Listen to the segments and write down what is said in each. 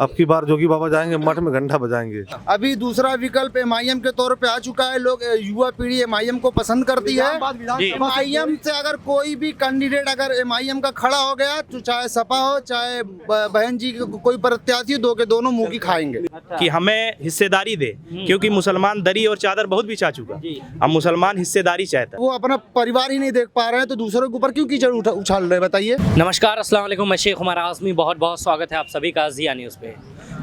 अब की बार जोगी बाबा जाएंगे मठ में घंटा बजाएंगे। अभी दूसरा विकल्प एमआईएम के तौर पे आ चुका है। लोग युवा पीढ़ी एमआईएम को पसंद करती है। एमआईएम से अगर कोई भी कैंडिडेट अगर एमआईएम का खड़ा हो गया तो चाहे सपा हो चाहे बहन जी कोई प्रत्याशी दो के दोनों मुंह की खाएंगे कि हमें हिस्सेदारी दे, क्योंकि मुसलमान दरी और चादर बहुत बिछा चुका। अब मुसलमान हिस्सेदारी चाहता है। वो अपना परिवार ही नहीं देख पा रहे हैं तो दूसरों के ऊपर क्यों कीचड़ उछाल रहे हैं, बताइए। नमस्कार, अस्सलाम वालेकुम। मैं शेख उमर आज़मी, बहुत बहुत स्वागत है आप सभी का ज़िया न्यूज़ पे।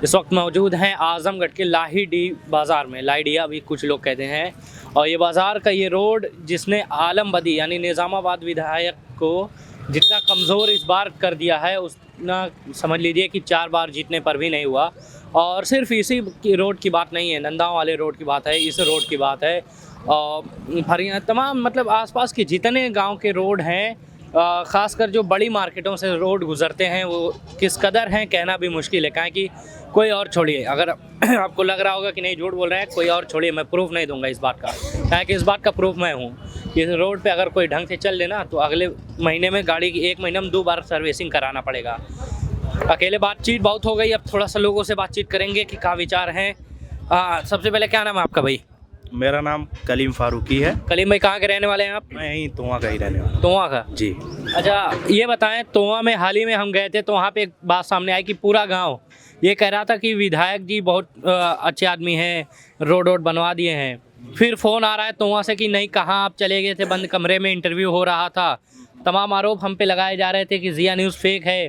इस वक्त मौजूद हैं आज़मगढ़ के लाहिड़ी बाज़ार में। लाहिड़िया भी कुछ लोग कहते हैं। और ये बाज़ार का ये रोड जिसने आलम बदी यानी निज़ामाबाद विधायक को जितना कमज़ोर इस बार कर दिया है उतना समझ लीजिए कि 4 बार जीतने पर भी नहीं हुआ। और सिर्फ इसी की रोड की बात नहीं है, नंदाओं वाले रोड की बात है, इस रोड की बात है। और तमाम मतलब आसपास के जितने गांव के रोड हैं, ख़ासकर जो बड़ी मार्केटों से रोड गुज़रते हैं वो किस कदर हैं कहना भी मुश्किल है। कहें कि कोई और छोड़िए, अगर आपको लग रहा होगा कि नहीं झूठ बोल रहे हैं, कोई और छोड़िए, मैं प्रूफ नहीं दूंगा इस बात का। कहें कि इस बात का प्रूफ मैं हूँ कि इस रोड पे अगर कोई ढंग से चल लेना तो अगले महीने में गाड़ी की 1 महीने में 2 बार सर्विसिंग कराना पड़ेगा। अकेले बातचीत बहुत हो गई, अब थोड़ा सा लोगों से बातचीत करेंगे कि क्या विचार हैं। सबसे पहले क्या नाम है आपका भाई? मेरा नाम कलीम फारूकी है। कलीम भाई कहाँ के रहने वाले हैं आप? मैं यहीं तोआ का ही रहने वाला। तोआ का जी। अच्छा, ये बताएं, तोआ में हाल ही में हम गए थे तो वहाँ पे एक बात सामने आई कि पूरा गांव ये कह रहा था कि विधायक जी बहुत अच्छे आदमी हैं, रोड बनवा दिए हैं। फिर फ़ोन आ रहा है तोआ से कि नहीं, कहाँ आप चले गए थे, बंद कमरे में इंटरव्यू हो रहा था। तमाम आरोप हम पे लगाए जा रहे थे कि ज़िया न्यूज़ फेक है,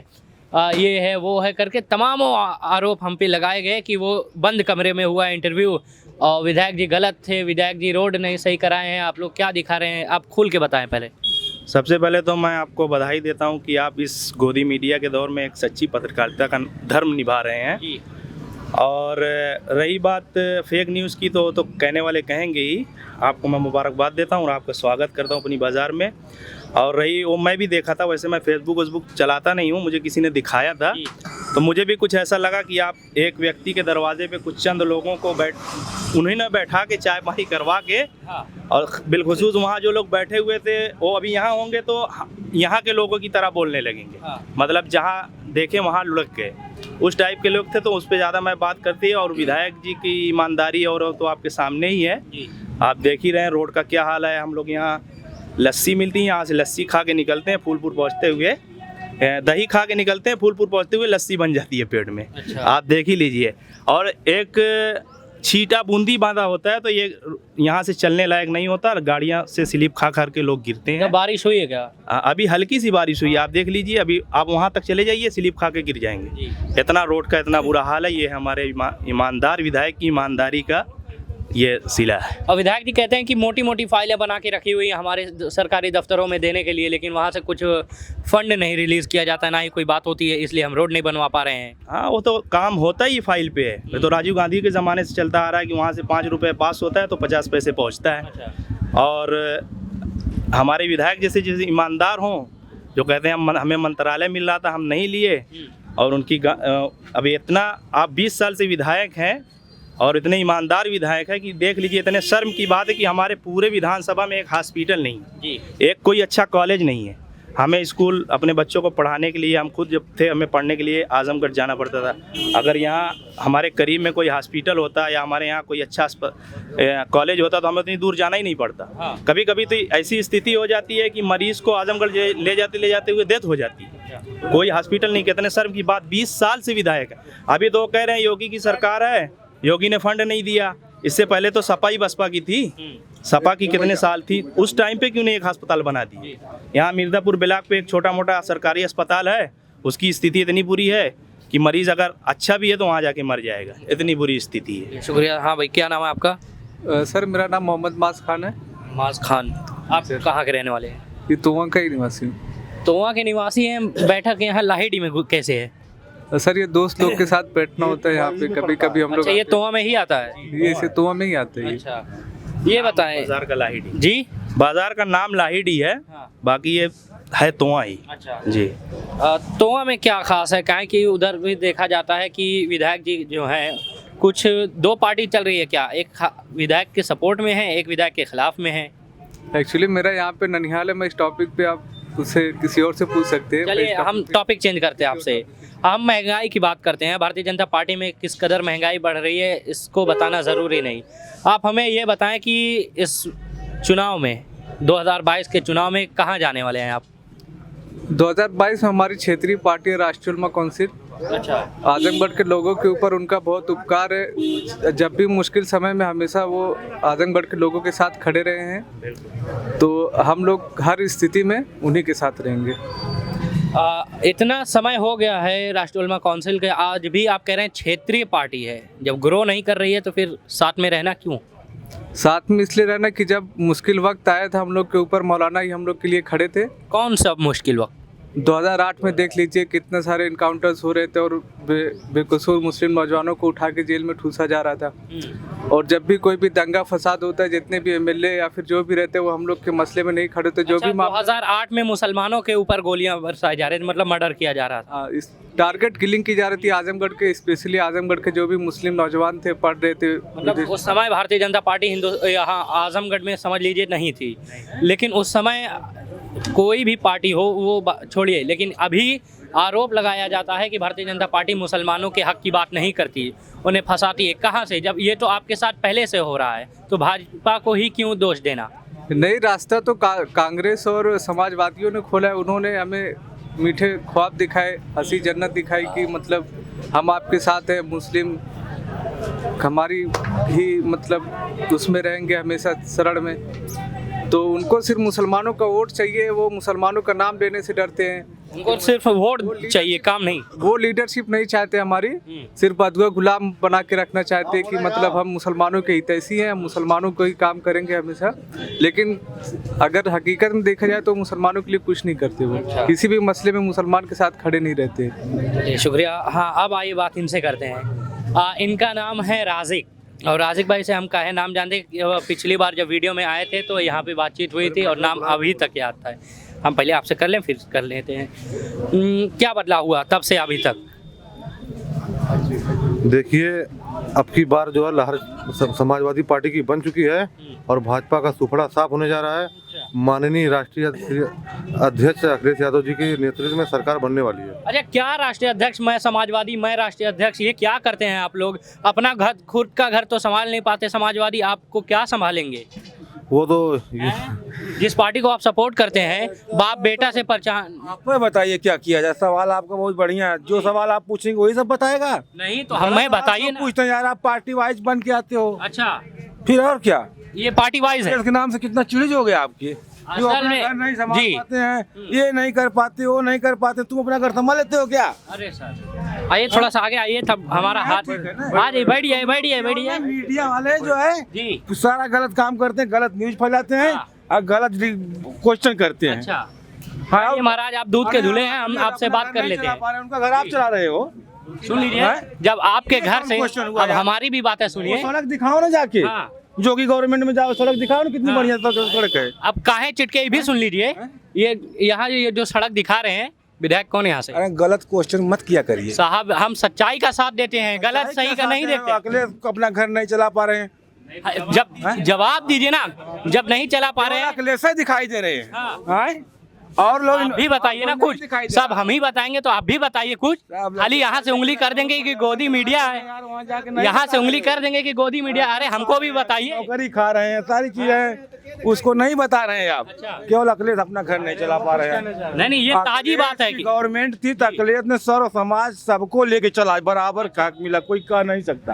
ये है वो है करके तमाम आरोप हम पे लगाए गए कि वो बंद कमरे में हुआ इंटरव्यू और विधायक जी गलत थे, विधायक जी रोड नहीं सही कराए हैं। आप लोग क्या दिखा रहे हैं, आप खुल के बताएं पहले। सबसे पहले तो मैं आपको बधाई देता हूं कि आप इस गोदी मीडिया के दौर में एक सच्ची पत्रकारिता का धर्म निभा रहे हैं जी। और रही बात फेक न्यूज़ की तो कहने वाले कहेंगे ही। आपको मैं मुबारकबाद देता हूं और आपका स्वागत करता हूं अपनी बाज़ार में। और रही वो मैं भी देखा था, वैसे मैं फेसबुक चलाता नहीं हूं, मुझे किसी ने दिखाया था तो मुझे भी कुछ ऐसा लगा कि आप एक व्यक्ति के दरवाजे पे कुछ चंद लोगों को उन्हें बैठा के चाय पानी करवा के और बिलखुसूस वहाँ जो लोग बैठे हुए थे वो अभी यहाँ होंगे तो यहाँ के लोगों की तरह बोलने लगेंगे। मतलब जहाँ देखे वहाँ लुढ़क गए, उस टाइप के लोग थे। तो उस पर ज़्यादा मैं बात करती है। और विधायक जी की ईमानदारी और तो आपके सामने ही है, आप देख ही रहे हैं रोड का क्या हाल है। हम लोग यहाँ लस्सी मिलती है, यहाँ से लस्सी खा के निकलते हैं फूलपुर पहुँचते हुए, दही खा के निकलते हैं फूलपुर पहुँचते हुए लस्सी बन जाती है पेट में। अच्छा। आप देख ही लीजिए। और एक छीटा बूंदी बांधा होता है तो ये यहाँ से चलने लायक नहीं होता, गाड़ियाँ से स्लिप खा के लोग गिरते हैं। बारिश हुई है क्या? अभी हल्की सी बारिश हुई है, आप देख लीजिए। अभी आप वहाँ तक चले जाइए, स्लिप खा के गिर जाएंगे। इतना रोड का इतना बुरा हाल है। ये हमारे ईमानदार विधायक की ईमानदारी का ये सिला है। और विधायक जी कहते हैं कि मोटी मोटी फाइलें बना के रखी हुई हैं हमारे सरकारी दफ्तरों में देने के लिए, लेकिन वहाँ से कुछ फंड नहीं रिलीज़ किया जाता, ना ही कोई बात होती है, इसलिए हम रोड नहीं बनवा पा रहे हैं। हाँ, वो तो काम होता ही फाइल पे है। ये तो राजीव गांधी के ज़माने से चलता आ रहा है कि वहाँ से 5 रुपये पास होता है तो 50 पैसे पहुँचता है। अच्छा। और हमारे विधायक जैसे ईमानदार हों, जो कहते हैं हमें मंत्रालय मिल रहा था हम नहीं लिए, और उनकी अभी इतना आप 20 साल से विधायक हैं और इतने ईमानदार विधायक है कि देख लीजिए। इतने शर्म की बात है कि हमारे पूरे विधानसभा में एक हॉस्पिटल नहीं जी, एक कोई अच्छा कॉलेज नहीं है। हमें स्कूल अपने बच्चों को पढ़ाने के लिए, हम खुद जब थे हमें पढ़ने के लिए आजमगढ़ जाना पड़ता था। अगर यहाँ हमारे करीब में कोई हॉस्पिटल होता या हमारे यहाँ कोई अच्छा कॉलेज होता तो हमें उतनी दूर जाना ही नहीं पड़ता। हाँ। कभी कभी तो ऐसी स्थिति हो जाती है कि मरीज़ को आजमगढ़ ले जाते हुए डेथ हो जाती है। कोई हॉस्पिटल नहीं। कितने शर्म की बात, 20 साल से विधायक है। अभी तो कह रहे हैं योगी की सरकार है, योगी ने फंड नहीं दिया। इससे पहले तो सपा ही बसपा की थी। सपा की कितने साल थी, उस टाइम पे क्यों नहीं एक अस्पताल बना दी? यहाँ मिर्ज़ापुर ब्लॉक पे एक छोटा मोटा सरकारी अस्पताल है, उसकी स्थिति इतनी बुरी है कि मरीज़ अगर अच्छा भी है तो वहाँ जाके मर जाएगा, इतनी बुरी स्थिति है। शुक्रिया। हाँ भाई, क्या नाम है आपका? सर मेरा नाम मोहम्मद माज खान है। माज खान, आप कहाँ के रहने वाले हैं? ये तोआ का ही निवासी हूँ। तोआ के निवासी हैं। बैठक यहाँ लाहिड़ी में कैसे है? सर ये दोस्त लोग के साथ बैठना होता है यहाँ पे, कभी कभी हम लोग। अच्छा, ये तोआ में ही आता है? ये इसे तोआ में ही आता है। अच्छा, ये बताएं। बाजार का लाहिड़ी जी, बाजार का नाम लाहिड़ी है। हाँ। बाकी ये है तोआ ही। अच्छा जी। तोआ में क्या खास है? काहे कि उधर भी देखा जाता है कि विधायक जी जो हैं कुछ 2 पार्टी चल रही है क्या? एक विधायक के सपोर्ट में है, एक विधायक के खिलाफ में है। एक्चुअली मेरा यहाँ पे ननिहाल है, मैं इस टॉपिक पे आप उसे किसी और से पूछ सकते हैं। चलिए हम टॉपिक चेंज करते हैं आपसे। हम महंगाई की बात करते हैं। भारतीय जनता पार्टी में किस कदर महंगाई बढ़ रही है इसको बताना ज़रूरी नहीं। आप हमें ये बताएं कि इस चुनाव में 2022 के चुनाव में कहाँ जाने वाले हैं आप? 2022 में हमारी क्षेत्रीय पार्टी है राष्ट्रीय उलमा काउंसिल। अच्छा। आजमगढ़ के लोगों के ऊपर उनका बहुत उपकार है। जब भी मुश्किल समय में हमेशा वो आजमगढ़ के लोगों के साथ खड़े रहे हैं, तो हम लोग हर स्थिति में उन्हीं के साथ रहेंगे। इतना समय हो गया है राष्ट्रीय उलमा काउंसिल के, आज भी आप कह रहे हैं क्षेत्रीय पार्टी है। जब ग्रो नहीं कर रही है तो फिर साथ में रहना क्यों? साथ में इसलिए रहना कि जब मुश्किल वक्त आया था हम लोग के ऊपर मौलाना ही हम लोग के लिए खड़े थे। कौन सा मुश्किल वक्त? 2008 में देख लीजिए कितने सारे इनकाउंटर्स हो रहे थे और बेकसूर मुस्लिम नौजवानों को उठा के जेल में ठूसा जा रहा था। और जब भी कोई भी दंगा फसाद होता है, जितने भी एमएलए या फिर जो भी रहते हैं वो हम लोग के मसले में नहीं खड़े थे। जो अच्छा, भी 2008 में मुसलमानों के ऊपर गोलियां बरसाई जा रही थी, मतलब मर्डर किया जा रहा था। इस टारगेट किलिंग की जा रही थी आजमगढ़ के, स्पेशली आजमगढ़ के जो भी मुस्लिम नौजवान थे, पढ़ रहे थे। मतलब उस समय भारतीय जनता पार्टी यहाँ आजमगढ़ में समझ लीजिए नहीं थी, लेकिन उस समय कोई भी पार्टी हो वो छोड़िए, लेकिन अभी आरोप लगाया जाता है कि भारतीय जनता पार्टी मुसलमानों के हक की बात नहीं करती, उन्हें फंसाती है। कहाँ से? जब ये तो आपके साथ पहले से हो रहा है, तो भाजपा को ही क्यों दोष देना? नई रास्ता तो कांग्रेस और समाजवादियों ने खोला है। उन्होंने हमें मीठे ख्वाब दिखाए, हंसी जन्नत दिखाई कि मतलब हम आपके साथ हैं, मुस्लिम हमारी ही मतलब उसमें रहेंगे हमेशा शरण में। तो उनको सिर्फ मुसलमानों का वोट चाहिए, वो मुसलमानों का नाम लेने से डरते हैं। उनको सिर्फ वोट चाहिए, काम नहीं। वो लीडरशिप नहीं चाहते हमारी, सिर्फ अदुआ गुलाम बना के रखना चाहते हैं कि मतलब हम मुसलमानों के हितैषी हैं, हम मुसलमानों को ही काम करेंगे हमेशा। लेकिन अगर हकीकत में देखा जाए तो मुसलमानों के लिए कुछ नहीं करते। वो किसी भी मसले में मुसलमान के साथ खड़े नहीं रहते। शुक्रिया। हाँ, अब आइए बात इनसे करते हैं। इनका नाम है राजिक, और राजिक भाई से हम काहे नाम जानते, पिछली बार जब वीडियो में आए थे तो यहाँ पे बातचीत हुई थी और नाम अभी तक याद था। हम पहले आपसे कर लें फिर कर लेते हैं। क्या बदलाव हुआ तब से अभी तक? देखिए, अब की बार जो है लहर समाजवादी पार्टी की बन चुकी है और भाजपा का सुपड़ा साफ होने जा रहा है। माननीय राष्ट्रीय अध्यक्ष अखिलेश यादव जी के नेतृत्व में सरकार बनने वाली है। अच्छा, क्या राष्ट्रीय अध्यक्ष, मैं समाजवादी, मैं राष्ट्रीय अध्यक्ष, ये क्या करते हैं आप लोग? अपना घर, खुद का घर तो संभाल नहीं पाते समाजवादी, आपको क्या संभालेंगे? वो तो जिस पार्टी को आप सपोर्ट करते हैं, बाप बेटा से पहचान। आप बताइए क्या किया जाए। सवाल आपका बहुत बढ़िया है, जो सवाल आप पूछेंगे वही सब बताएगा। नहीं तो हमें बताइए ना। पूछते हैं यार, आप पार्टी वाइज बन के आते हो। अच्छा, फिर और क्या? ये पार्टी वाइज है। इसके नाम से कितना चिड़िज हो गया आपकी। जो असल अपना में घर नहीं संभाल जी। पाते हैं, ये नहीं कर पाते, वो नहीं कर पाते, तुम अपना घर संभाल लेते हो क्या? अरे सर, आइए थोड़ा सा आगे आइए, तब हमारा हाथ। हाँ जी, बैठिए बैठिए बैठिए। मीडिया वाले जो है जी सारा गलत काम करते हैं, गलत न्यूज फैलाते हैं और गलत क्वेश्चन करते हैं। अच्छा, हाँ, ये महाराज आप दूध के धुले हैं, हम आपसे बात कर लेते हैं। उनका घर आप चला रहे हो। सुन लीजिए, जब आपके घर से, अब हमारी भी बातें सुनिए। सड़क दिखाओ ना जाके, हाँ। जोगी गवर्नमेंट में जाओ, सड़क दिखाओ ना कितनी बढ़िया सड़क है। अब काहे चिटके भी सुन लीजिए। ये यहाँ ये जो सड़क दिखा रहे हैं, विधायक कौन है यहाँ से? अरे गलत क्वेश्चन मत किया करिए साहब, हम सच्चाई का साथ देते हैं, गलत सही का नहीं देते। अगले अपना घर नहीं चला पा रहे हैं, जब जवाब दीजिए ना, जब नहीं चला पा रहे हैं। अगले से दिखाई दे रहे हैं। हाँ। हाँ? और लोग आप भी बताइए ना कुछ। सब हम ही बताएंगे तो आप भी बताइए कुछ। खाली यहाँ से उंगली कर देंगे कि गोदी मीडिया है, यहाँ से उंगली कर देंगे कि गोदी मीडिया। अरे हमको भी बताइए। नौकरी खा रहे हैं, सारी चीजें उसको नहीं बता रहे हैं आप। केवल अखिलेश अपना घर नहीं चला पा रहे हैं। नहीं, ये ताजी बात है कि गवर्नमेंट थी तो अखिलेश ने सर्व समाज सबको लेके चला, बराबर का हक मिला, कोई कह नहीं सकता।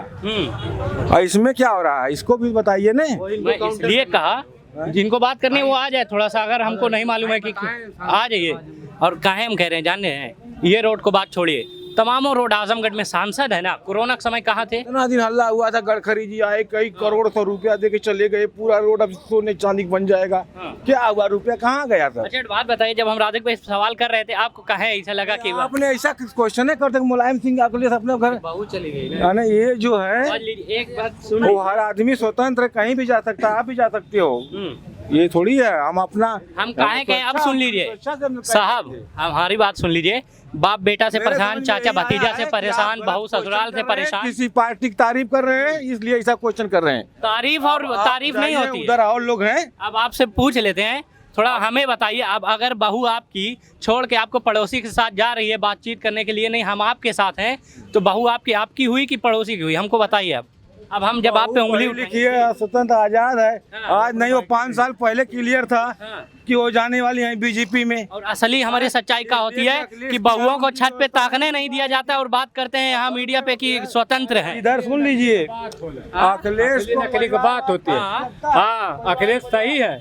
और इसमें क्या हो रहा है, इसको भी बताइए ना। मैं इसलिए कहा जिनको बात करनी है वो आ जाए थोड़ा सा, अगर हमको नहीं मालूम है कि आ जाइए। और काहे हम कह रहे हैं जानते हैं, ये रोड को बात छोड़िए, तमामों रोड आजमगढ़ में सांसद है ना, कोरोना के समय कहाँ थे? इतना दिन हल्ला हुआ था, गडकरी जी आए, कई करोड़ सौ रुपया दे के चले गए, पूरा रोड अब सोने चांदी बन जाएगा। क्या हुआ, रुपया कहाँ गया था? अच्छा, बात बताइए, जब हम राजिक भाई सवाल कर रहे थे, आपको कहे ऐसा लगा कि आपने ऐसा क्वेश्चन है करते मुलायम सिंह अखिलेश अपने घर बहू चली गई? ये जो है, एक बात सुन, वो हर आदमी स्वतंत्र है, कहीं भी जा सकता है, आप भी जा सकते हो। ये थोड़ी है हम अपना, हम काहे कहें। अब सुन लीजिए साहब, हमारी बात सुन लीजिए। बाप बेटा से परेशान, चाचा भतीजा से परेशान, बहू ससुराल से परेशान, किसी पार्टी की तारीफ कर रहे हैं इसलिए ऐसा क्वेश्चन कर रहे हैं। तारीफ और तारीफ नहीं होती है। उधर और लोग हैं। अब आपसे पूछ लेते हैं, थोड़ा हमें बताइए, अब अगर बहू आपकी छोड़ के आपको पड़ोसी के साथ जा रही है बातचीत करने के लिए, नहीं हम आपके साथ हैं, तो बहू आपकी हुई कि पड़ोसी की हुई, हमको बताइए। अब हम जब आप पे उंगली लिखिए स्वतंत्र आजाद है, आज नहीं वो 5 साल पहले क्लियर था कि वो जाने वाली है बीजेपी में। और असली हमारी सच्चाई क्या होती है कि बहुओं को छत पे ताकने नहीं दिया जाता और बात करते हैं यहाँ मीडिया पे कि स्वतंत्र है। इधर सुन लीजिए, अखिलेश नकली की बात होती है। हाँ, अखिलेश सही है,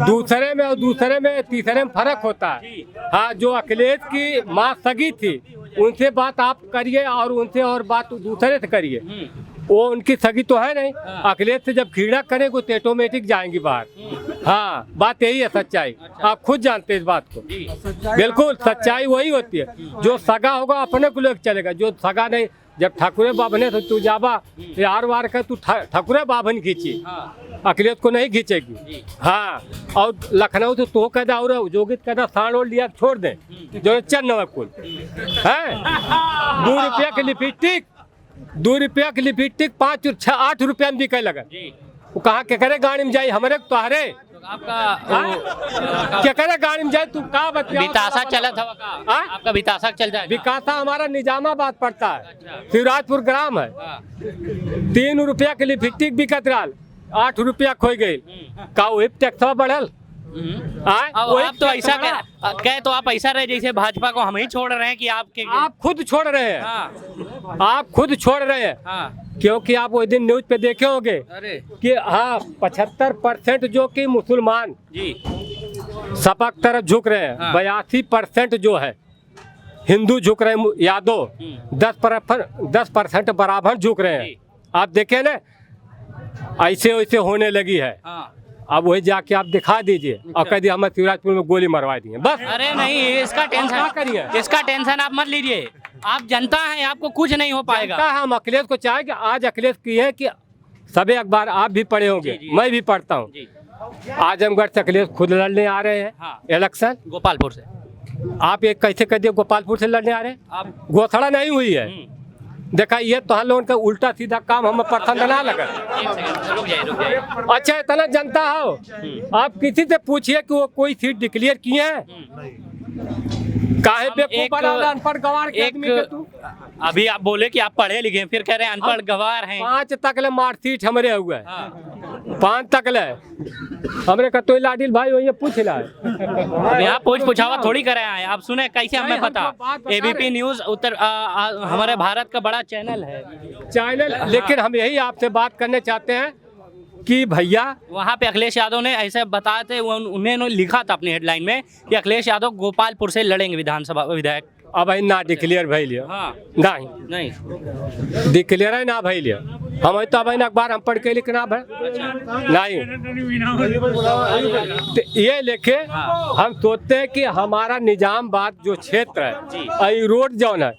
दूसरे में और दूसरे में तीसरे में फर्क होता है। हाँ, जो अखिलेश की माँ सगी थी उनसे बात आप करिए और उनसे और बात दूसरे से करिए, वो उनकी सगी तो है नहीं। अखिलेश से जब घृणा करेंगे तो ऑटोमेटिक जाएंगी बाहर। हाँ, बात यही है सच्चाई, आप खुद जानते हैं इस बात को। बिल्कुल सच्चाई वही होती है, जो सगा होगा अपने को लेकर चलेगा, जो सगा नहीं। जब ठाकुरे बाबने तो तू जाबा यार वार कर तू ठाकुरे बाबन खींची, अखिलेश को नहीं खींचेगी। हाँ, और लखनऊ तो तू कहदा और जोगित कहदा साड़ ओढ़ लिया छोड़ दे जो चन्न कुल है। 2 रुपया की लिपस्टिक 2 रुपया की लिपस्टिक 5 और 6 8 रुपया में बिके लगा। वो कहाँ के करे गाड़ी में जाई हमारे तोहरे आपका क्या करे गाड़ी में जाए, तू कहाँ बतिया बितासा चला था आपका बितासा चल जाए। विकासा हमारा निजामाबाद पड़ता है, शिवराजपुर ग्राम है। 3 रुपया के लिपस्टिक बिकत रहा, 8 रुपया खोई गई। का वही टैक्स बढ़ल। आप तो ऐसा कह तो आप ऐसा रहे जैसे भाजपा को हम ही छोड़ रहे हैं कि आप खुद छोड़ रहे हैं। हाँ। आप खुद छोड़ रहे हैं। हाँ। क्योंकि आप उस दिन न्यूज पे देखे होंगे कि हाँ 75% जो कि मुसलमान जी सपा की तरफ झुक रहे हैं। 82% जो है हिंदू झुक रहे हैं, यादव 10% बराबर झुक रहे हैं। आप देखे ना, ऐसे वैसे होने लगी है। अब वही जाके आप दिखा दीजिए और कह दिए हमें शिवराजपुर में गोली मरवा दी है बस। अरे नहीं, इसका टेंशन करिए, इसका टेंशन आप मत लीजिए। आप जनता हैं, आपको कुछ नहीं हो पाएगा। हम अखिलेश को चाहे कि आज अखिलेश की है कि सभी अखबार आप भी पढ़े होंगे, मैं भी पढ़ता हूँ। आजमगढ़ से अखिलेश खुद लड़ने आ रहे हैं इलेक्शन। गोपालपुर से आप एक कैसे कह दिए गोपालपुर से लड़ने आ रहे हैं? आप गोथड़ा नहीं हुई है। देखा, ये तो हम लोगों का उल्टा सीधा काम हमें पसंद ना लगा। अच्छा, इतना जनता हो, आप किसी से पूछिए कि वो कोई सीट डिक्लेयर किए हैं? काहे अनपढ़ गवार के आदमी के तू? अभी आप बोले कि आप पढ़े लिखे हैं, फिर कह रहे हैं अनपढ़ गवार हैं। 5 तक ले मार्कशीट हमरे हुए, 5 तक ले हमरे का तो लाडिल भाई वही पूछ रहा है। यहाँ पूछावा थोड़ी करे हैं। आप सुने कैसे हमें पता? एबीपी न्यूज उत्तर हमारे भारत का बड़ा चैनल है लेकिन हम यही आपसे बात करने चाहते हैं कि भैया वहाँ पे अखिलेश यादव ने ऐसे बताए थे, उन्होंने लिखा था अपनी हेडलाइन में कि अखिलेश यादव गोपालपुर से लड़ेंगे विधानसभा विधायक। अब ना डिक्लेयर भाई लिया। हाँ। नहीं डिक्लेयर है ना भाई लिया। हम तो अब अखबार हम पढ़ के लिखना भाई नहीं। तो ये लेके हम सोचते हैं कि हमारा निजामाबाद जो क्षेत्र है, रोड जो है,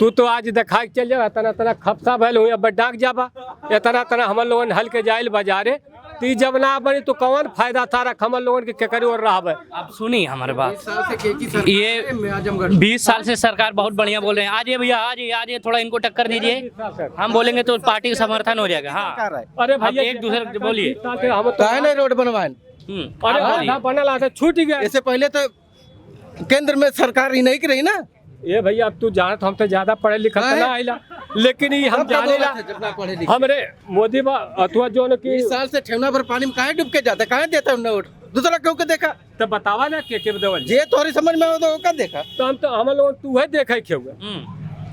तू तो आज देखा चल जा तना खपसा भैल हुई अब डाक जाबा तना हम लोगन हल के जाइल बाजारे ती जब ना बनी तो कौन फायदा था रख हम लोगन के केकरी और रहा। आप सुनी हमारे बात, ये 20 साल से सरकार बहुत बढ़िया बोल रहे हैं। आज ये भैया आज ये थोड़ा इनको टक्कर दीजिए, हम बोलेंगे तो पार्टी का समर्थन हो जाएगा। हाँ, अरे भैया एक दूसरे बोलिए। हम तो रोड बनवाए, अरे बनला छूट गया। इससे पहले तो केंद्र में सरकार ही नहीं की रही ना। ये भैया अब तू जाना तो हम तो ज्यादा पढ़े लिखा ना आइला, लेकिन ये हम जाने ला हमरे मोदी अथवा जो न कि 20 साल से ठेवना पर पानी में काहे डूब के जाता, काहे देता उन्हें वोट? दूसरा क्यों के देखा तो बतावा ना के देवल जे तोरी समझ में तो का देखा। तो हम लोग तू है देखा क्यों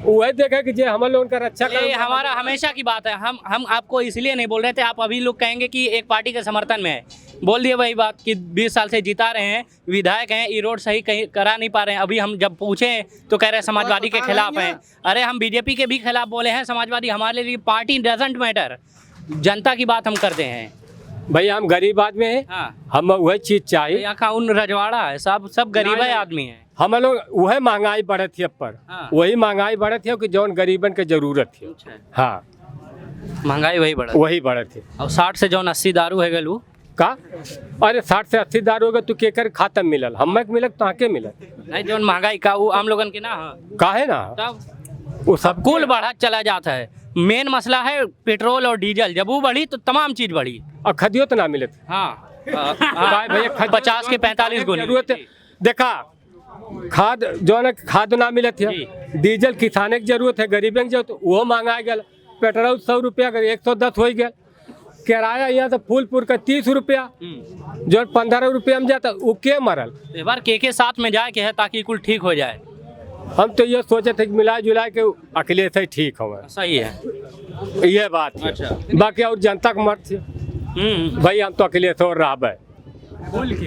वही देखा कि जे हम लोग का रक्षा ये हमारा हमेशा की बात है। हम आपको इसलिए नहीं बोल रहे थे, आप अभी लोग कहेंगे कि एक पार्टी के समर्थन में है। बोल दिए वही बात कि 20 साल से जिता रहे हैं, विधायक हैं, ये रोड सही कहीं करा नहीं पा रहे हैं। अभी हम जब पूछे तो कह रहे हैं समाजवादी के खिलाफ हैं। अरे हम बीजेपी के भी खिलाफ बोले हैं, समाजवादी हमारे लिए पार्टी डजंट मैटर, जनता की बात हम करते हैं। भैया हम गरीब आदमी हैं। हाँ। हम वही चीज चाहिए। यहाँ का उन रजवाड़ा है, सब गरीब आदमी है। हम लोग वही महंगाई बढ़े थी पर। हाँ। वही महंगाई बढ़े थी कि जौन गरीबन के जरूरत थी। हाँ, महंगाई वही बढ़े थी। और 60 से जौन 80 दारू है गलू का? अरे 60 से 80 दारू हो गए तो केकर खाता मिलल, हमें मिलल तो आके मिलल नहीं। जौन महंगाई का वो आम लोगन के ना काहे ना तब वो सब कुल बढ़ा चला जाता है। मेन मसला है पेट्रोल और डीजल, जब वो बढ़ी तो तमाम चीज बढ़ी और खदियो तो ना मिले। हाँ, काय भैया 50 के 45 गुनी जरूरत है। देखा खाद जो है ना खाद ना मिले थे, डीजल किसाने की जरूरत है, गरीबों की जरूरत वो महंगा गया, पेट्रोल 100 रुपया 110 हो गया, किराया यहाँ से फूलपुर का 30 रुपया जो 15 रुपया में जाता वो के मरल। इस बार के साथ में जाए के है ताकि कुल ठीक हो जाए। हम तो ये सोचे थे कि मिला जुला के अकेले से ही ठीक हो, सही है। ये बात है। अच्छा। बाकी और जनता को मत भाई हम तो अकेले से और रह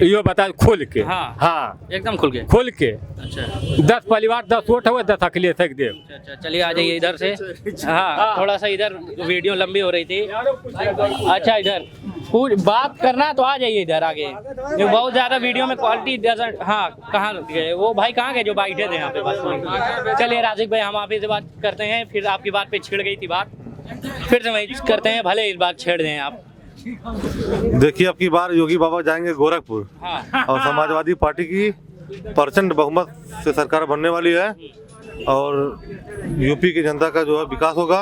यो बता खुल के। हाँ। हाँ एकदम खुल के। खुल के अच्छा 10 परिवार 10 वोट हुए 10 अकेले से दे। अच्छा चलिए आ जाइए इधर से। हाँ थोड़ा सा इधर वीडियो लंबी हो रही थी। अच्छा इधर कुछ बात करना है तो आ जाइए इधर आगे, ये बहुत ज़्यादा वीडियो में क्वालिटी डजंट। हाँ कहाँ गए वो भाई, कहाँ गए जो बैठे थे यहाँ पे बस। चलिए राजिक भाई हम आप ही से बात करते हैं, फिर आपकी बात पे छिड़ गई थी बात, फिर से वही करते हैं, भले इस बात छेड़ दें आप। देखिए अब की बार योगी बाबा जाएंगे गोरखपुर हाँ और समाजवादी पार्टी की प्रचंड बहुमत से सरकार बनने वाली है और यूपी की जनता का जो है विकास होगा।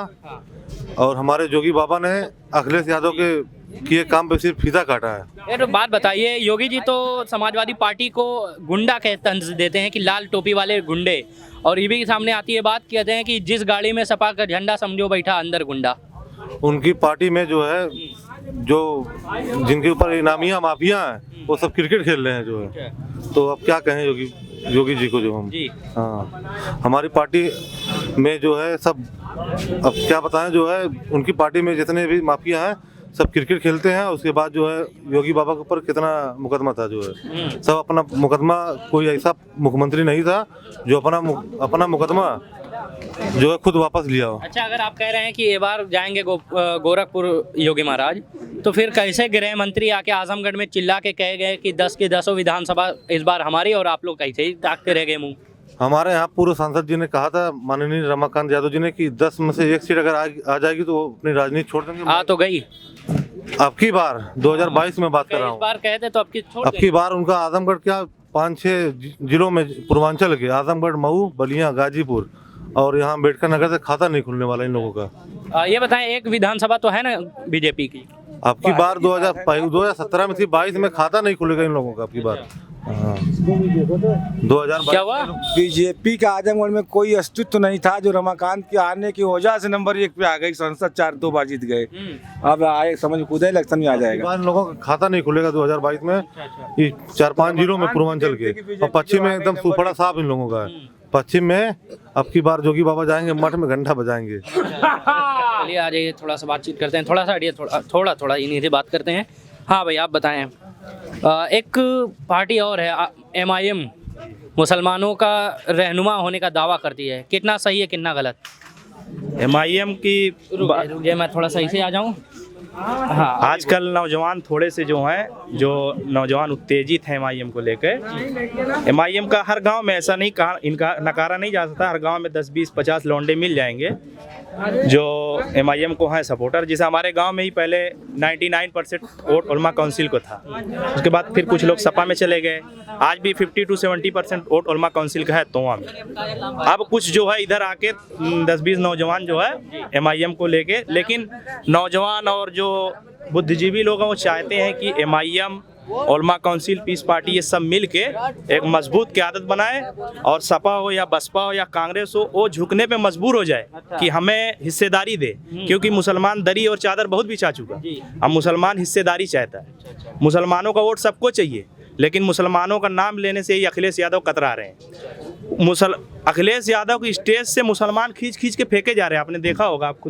और हमारे योगी बाबा ने अखिलेश यादव के किए काम पे सिर्फ फीता काटा है। ये तो बात बताइए, योगी जी तो समाजवादी पार्टी को गुंडा के तंज देते हैं कि लाल टोपी वाले गुंडे, और ये भी सामने आती है बात, कहते हैं कि जिस गाड़ी में सपा का झंडा समझो बैठा अंदर गुंडा। उनकी पार्टी में जो है जो जिनके ऊपर इनामिया माफिया हैं वो सब क्रिकेट खेल रहे हैं जो है। तो अब क्या कहें योगी जी को जो हम जी। हाँ हमारी पार्टी में जो है सब अब क्या बताएं, जो है उनकी पार्टी में जितने भी माफिया हैं सब क्रिकेट खेलते हैं। उसके बाद जो है योगी बाबा के ऊपर कितना मुकदमा था जो है, सब अपना मुकदमा, कोई ऐसा मुख्यमंत्री नहीं था जो अपना मुकदमा जो है खुद वापस लिया हो। अच्छा अगर आप कह रहे हैं कि ये बार जाएंगे गोरखपुर योगी महाराज, तो फिर कैसे गृह मंत्री आके आजमगढ़ में चिल्ला के कह गए कि 10 के 10 विधानसभा इस बार हमारी, और आप लोग कैसे ही ताकते रह गए मुँह? हमारे यहाँ पूर्व सांसद जी ने कहा था, माननीय रमाकांत यादव जी ने, कि 10 में से 1 सीट अगर आ जाएगी तो वो अपनी राजनीति छोड़ देंगे। आ तो गई अब की बार 2022 में बात कर रहा इस हूँ। बार कहते तो अब की बार उनका आजमगढ़ क्या 5-6 जिलों में पूर्वांचल के आजमगढ़, मऊ, बलिया, गाजीपुर और यहाँ अम्बेडकर नगर से खाता नहीं खुलने वाला इन लोगों का। ये बताएं एक विधानसभा तो है ना बीजेपी की? अब की बार 2017 में थी, 22 में खाता नहीं खुलेगा इन लोगों का। अब की बार 2022 क्या हुआ? बीजेपी का आजमगढ़ में कोई अस्तित्व नहीं था, जो रमाकांत के आने की वजह से नंबर 1 पे आ गई, संसद 2 बार जीत गए। अब आए समझ खुद इलेक्शन में आ जाएगा। इन लोगों का खाता नहीं खुलेगा 2022 में। ये 4-5 जिलों में पूर्वांचल के, और पश्चिम में एकदम सुपड़ा साफ इन लोगों का है। पश्चिम में अब की बार योगी बाबा जाएंगे, मठ में घंटा बजाएंगे। चलिए आ जाइए थोड़ा सा बातचीत करते हैं, थोड़ा सा हटिए, थोड़ा इन्हीं से बात करते हैं। हाँ भाई आप बताएं, एक पार्टी और है MIM, मुसलमानों का रहनुमा होने का दावा करती है, कितना सही है कितना गलत? MIM की रुकिए मैं थोड़ा सही से आ जाऊँ। हाँ आजकल नौजवान थोड़े से जो हैं, जो नौजवान उत्तेजित हैं MIM को लेकर। MIM का हर गांव में ऐसा नहीं कहा, इनका नकारा नहीं जा सकता, हर गांव में 10, 20, 50 लौंडे मिल जाएंगे जो MIM को हैं सपोर्टर। जैसे हमारे गांव में ही पहले 99% वोट उलमा काउंसिल को था, उसके बाद फिर कुछ लोग सपा में चले गए, आज भी 50 to 70% वोट उलमा काउंसिल का है तोवा में। अब कुछ जो है इधर आके 10-20 नौजवान जो है MIM को लेके, लेकिन नौजवान और जो बुद्धिजीवी लोग हैं वो चाहते हैं कि MIM, उलमा काउंसिल, पीस पार्टी, ये सब मिल के एक मजबूत क़यादत बनाए, और सपा हो या बसपा हो या कांग्रेस हो, वो झुकने पे मजबूर हो जाए कि हमें हिस्सेदारी दे, क्योंकि मुसलमान दरी और चादर बहुत बिछा चुका। अब मुसलमान हिस्सेदारी चाहता है, मुसलमानों का वोट सबको चाहिए, लेकिन मुसलमानों का नाम लेने से ही अखिलेश यादव कतरा रहे हैं। अखिलेश यादव की स्टेज से मुसलमान खींच के फेंके जा रहे हैं, आपने देखा होगा, आपको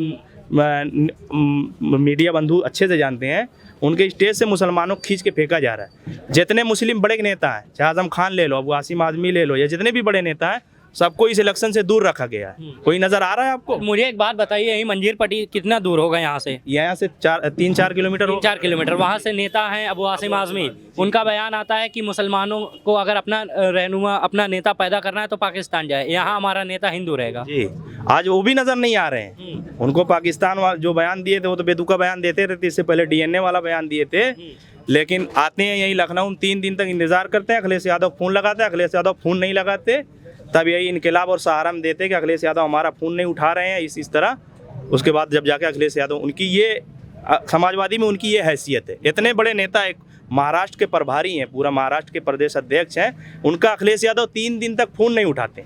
मीडिया बंधु अच्छे से जानते हैं, उनके स्टेज से मुसलमानों को खींच के फेंका जा रहा है। जितने मुस्लिम बड़े नेता हैं, चाहे आजम खान ले लो, अबू आसिम आजमी ले लो, या जितने भी बड़े नेता हैं, सबको इस इलेक्शन से दूर रखा गया है। कोई नजर आ रहा है आपको? मुझे एक बात बताइए, यही मंजीर पट्टी कितना दूर होगा यहाँ से? यहाँ से 3-4 किलोमीटर 3-4 किलोमीटर। वहाँ से नेता हैं अबू आसिम आजमी, उनका बयान आता है कि मुसलमानों को अगर अपना रहनुमा, अपना नेता पैदा करना है तो पाकिस्तान जाए, यहाँ हमारा नेता हिंदू रहेगा। जी, आज वो भी नजर नहीं आ रहे हैं। उनको पाकिस्तान वाले जो बयान दिए थे वो तो बेतुका बयान देते रहते, इससे पहले DNA वाला बयान दिए थे, लेकिन आते हैं यही लखनऊ, 3 दिन तक इंतजार करते हैं, अखिलेश यादव फ़ोन लगाते हैं, अखिलेश यादव फ़ोन नहीं लगाते, तब यही इनकलाब और सहारा में देते कि अखिलेश यादव हमारा फ़ोन नहीं उठा रहे हैं, इस तरह। उसके बाद जब जाके अखिलेश यादव, उनकी ये समाजवादी में उनकी ये हैसियत है, इतने बड़े नेता, एक महाराष्ट्र के प्रभारी हैं, पूरा महाराष्ट्र के प्रदेश अध्यक्ष हैं, उनका अखिलेश यादव 3 दिन तक फ़ोन नहीं उठाते।